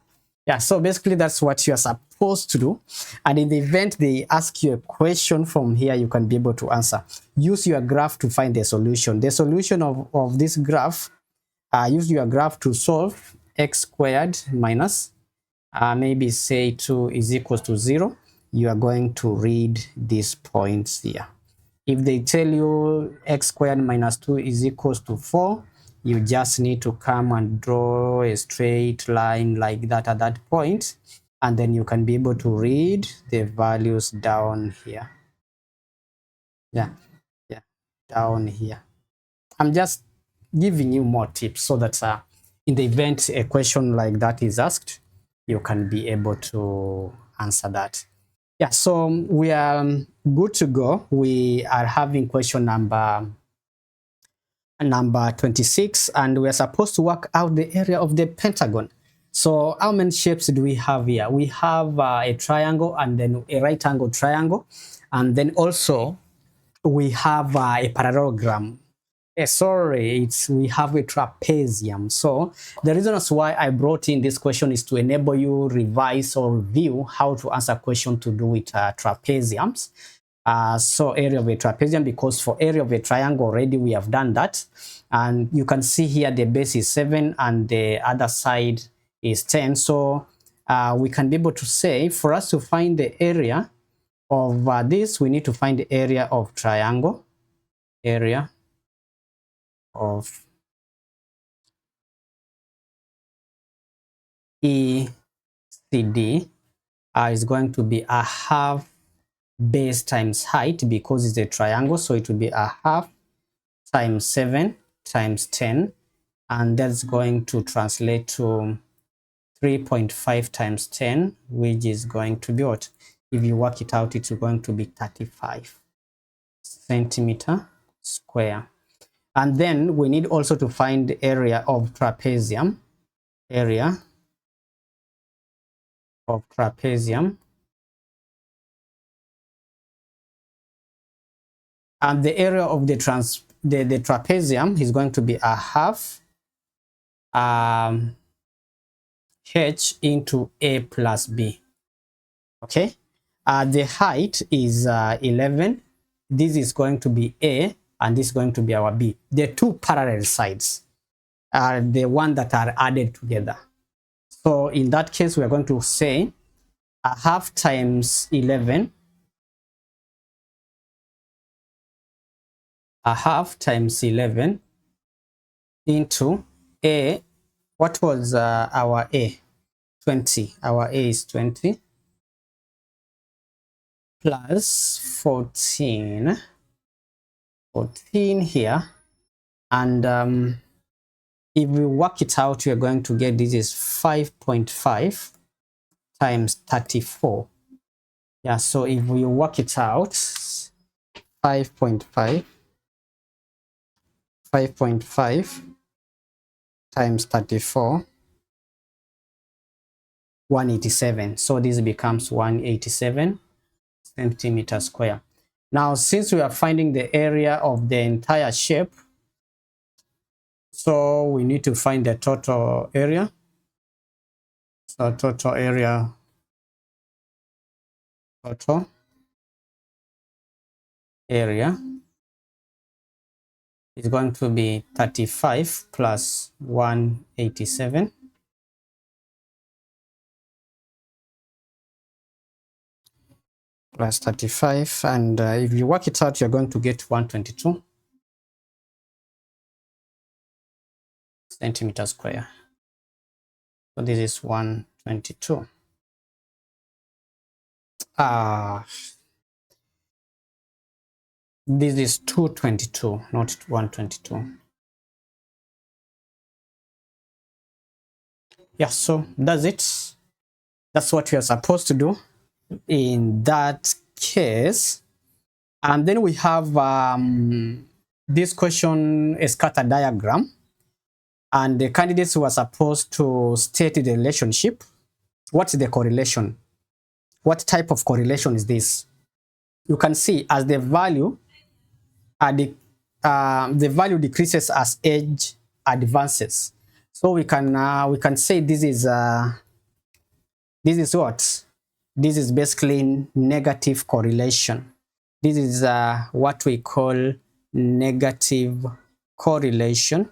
Speaker 1: Yeah, so basically that's what you're supposed to do. And in the event they ask you a question from here, you can be able to answer. Use your graph to find the solution. The solution of this graph, use your graph to solve x squared minus, maybe say 2 is equals to 0. You are going to read these points here. If they tell you x squared minus 2 is equals to 4, you just need to come and draw a straight line like that at that point, and then you can be able to read the values down here. Yeah, down here. I'm just giving you more tips so that in the event a question like that is asked, you can be able to answer that. Yeah, so we are good to go. We are having question number 26, and we're supposed to work out the area of the pentagon. So how many shapes do we have here? We have a triangle and then a right angle triangle, and then also we have a parallelogram. Sorry, we have a trapezium. So the reason as why I brought in this question is to enable you revise or review how to answer question to do with trapeziums. So area of a trapezium, because for area of a triangle already we have done that, and you can see here the base is 7 and the other side is 10. So we can be able to say, for us to find the area of this, we need to find the area of triangle, area of ECD is going to be a half base times height, because it's a triangle, so it will be a half times 7 times 10, and that's going to translate to 3.5 times 10, which is going to be what? If you work it out, it's going to be 35 centimeter square. And then we need also to find the area of trapezium, area of trapezium. And the area of the trapezium is going to be a half h into a plus b. Okay, the height is 11. This is going to be a, and this is going to be our b. The two parallel sides are the one that are added together. So in that case, we are going to say a half times 11, a half times 11 into a. What was our a? 20. Our a is 20 plus 14 here, and if we work it out, we are going to get this is 5.5 times 34. Yeah, so if we work it out, 5.5 times 34, 187. So this becomes 187 centimeters square. Now, since we are finding the area of the entire shape, so we need to find the total area. So total area, total area is going to be 35 plus 187 plus 35, and if you work it out, you're going to get 122 centimeters square. So this is 122. This is 222, not 122. Yeah, so that's it. That's what we are supposed to do in that case. And then we have this question, a scatter diagram, and the candidates were supposed to state the relationship. What's the correlation? What type of correlation is this? You can see as the value decreases as age advances. So we can say this is This is what? This is basically negative correlation. This is what we call negative correlation.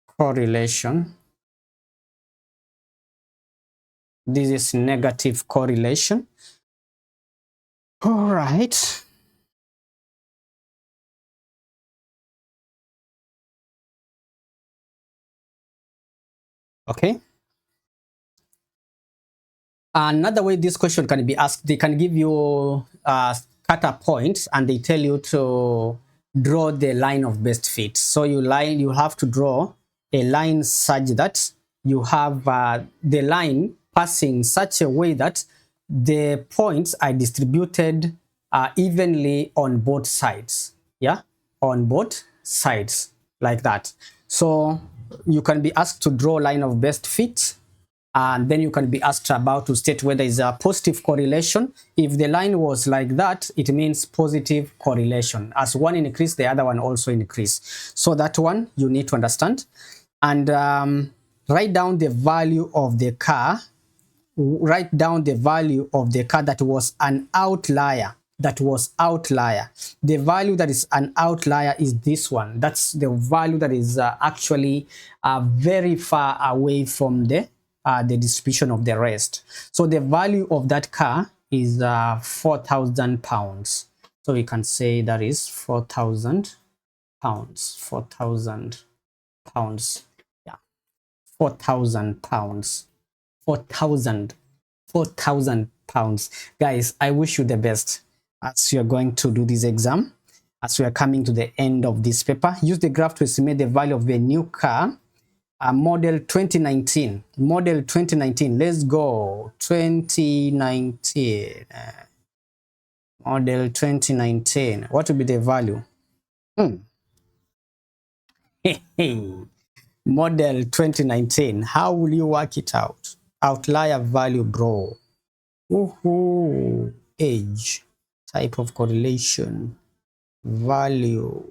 Speaker 1: Correlation. This is negative correlation. All right. Okay. Another way this question can be asked, they can give you cutter points and they tell you to draw the line of best fit. So you have to draw a line such that you have the line passing such a way that the points are distributed evenly on both sides. Yeah, on both sides like that. So you can be asked to draw a line of best fit, and then you can be asked about to state whether it's a positive correlation. If the line was like that, it means positive correlation. As one increase, the other one also increase. So that one you need to understand. And write down the value of the car. Write down the value of the car that was an outlier. That was outlier. The value that is an outlier is this one. That's the value that is actually very far away from the distribution of the rest. So the value of that car is 4,000 pounds. So we can say that is 4,000 pounds. 4,000 pounds. Yeah, 4,000 pounds. 4,000 pounds. Guys, I wish you the best as you are going to do this exam. As we are coming to the end of this paper, use the graph to estimate the value of the new car, model 2019. Model 2019. Let's go. 2019. Model 2019. What will be the value? Model 2019. How will you work it out? Outlier value, bro. Ooh, age, type of correlation, value.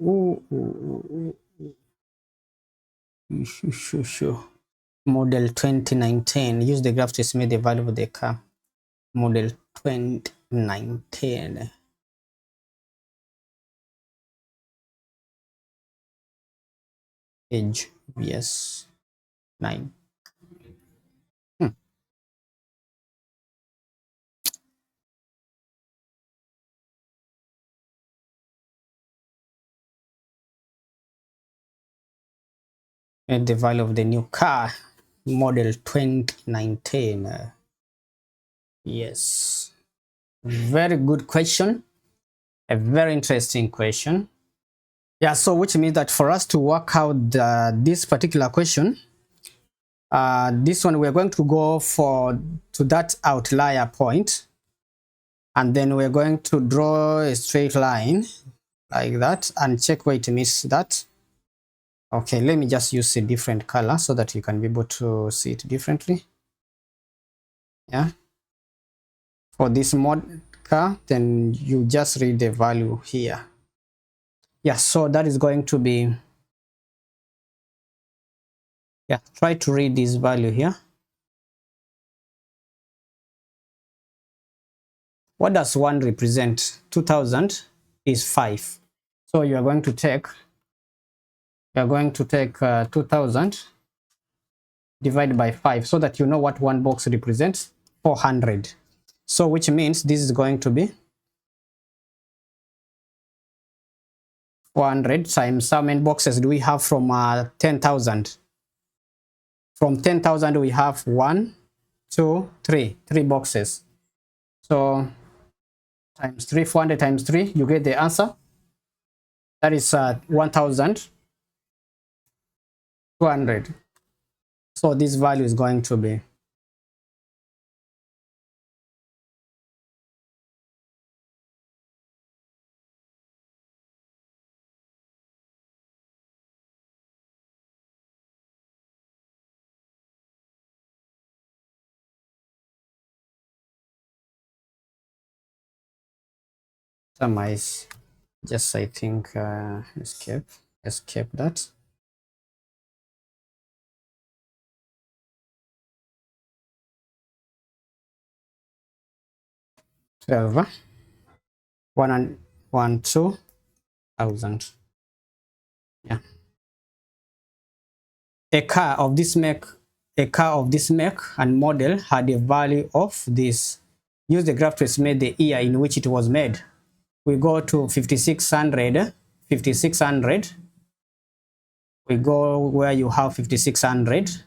Speaker 1: Sure. Model 2019. Use the graph to estimate the value of the car. Model 2019. Age, yes, 9. And the value of the new car, model 2019. Yes, very good question. A very interesting question. Yeah, so which means that for us to work out this particular question, this one we're going to go to that outlier point, and then we're going to draw a straight line like that and check where it meets that. Okay, let me just use a different color so that you can be able to see it differently. Yeah, for this mod car, then you just read the value here. Yeah, so that is going to be, yeah, try to read this value here. What does 1 represent? 2000 is 5. So you are going to take 2000 divided by 5 so that you know what one box represents. 400. So which means this is going to be 400 times how many boxes do we have from 10,000? From 10,000 we have 1, 2, 3. 3 boxes. So times 3, 400 times 3, you get the answer. That is 1,200. So this value is going to be summarize. Just I think escape that. $12 102,000. Yeah. A car of this make and model had a value of this. Use the graph to estimate the year in which it was made. We go to 5600. We go where you have 5600.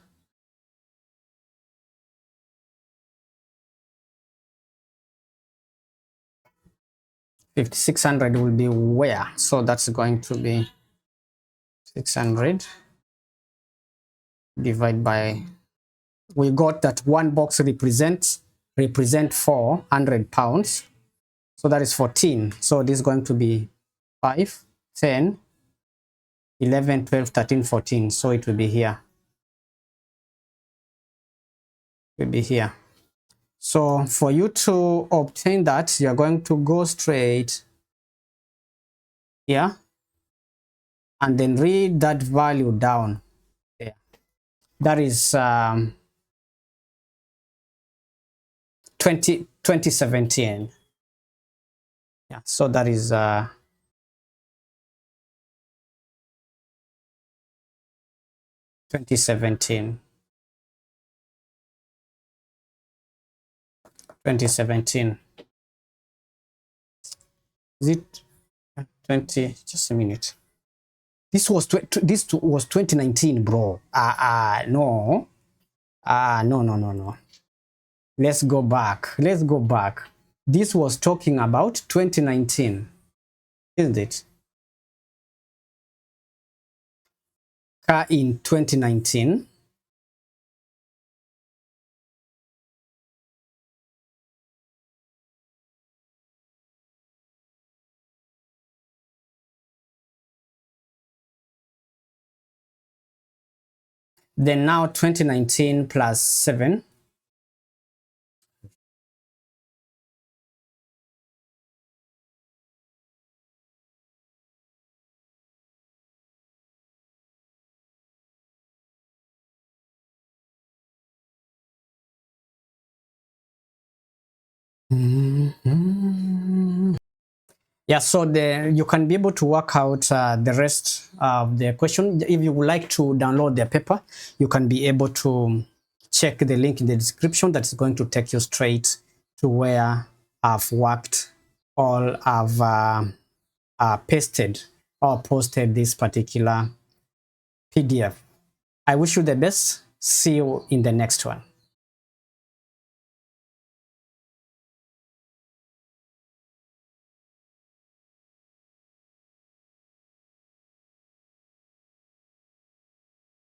Speaker 1: 5600 will be where? So that's going to be 600 divided by, we got that one box represent 400 pounds. So that is 14. So this is going to be 5, 10, 11, 12, 13, 14. So it will be here. It will be here. So for you to obtain that, you're going to go straight here and then read that value down there. That is 2017. Yeah, so that is 2017. 2017. Is it 20? Just a minute. This was 2019, bro. No. No. Let's go back. This was talking about 2019, isn't it? Car in 2019. Then now 2019 plus 7. Yeah, so you can be able to work out the rest of the question. If you would like to download the paper, you can be able to check the link in the description. That's going to take you straight to where I've worked, or I've pasted or posted this particular PDF. I wish you the best. See you in the next one.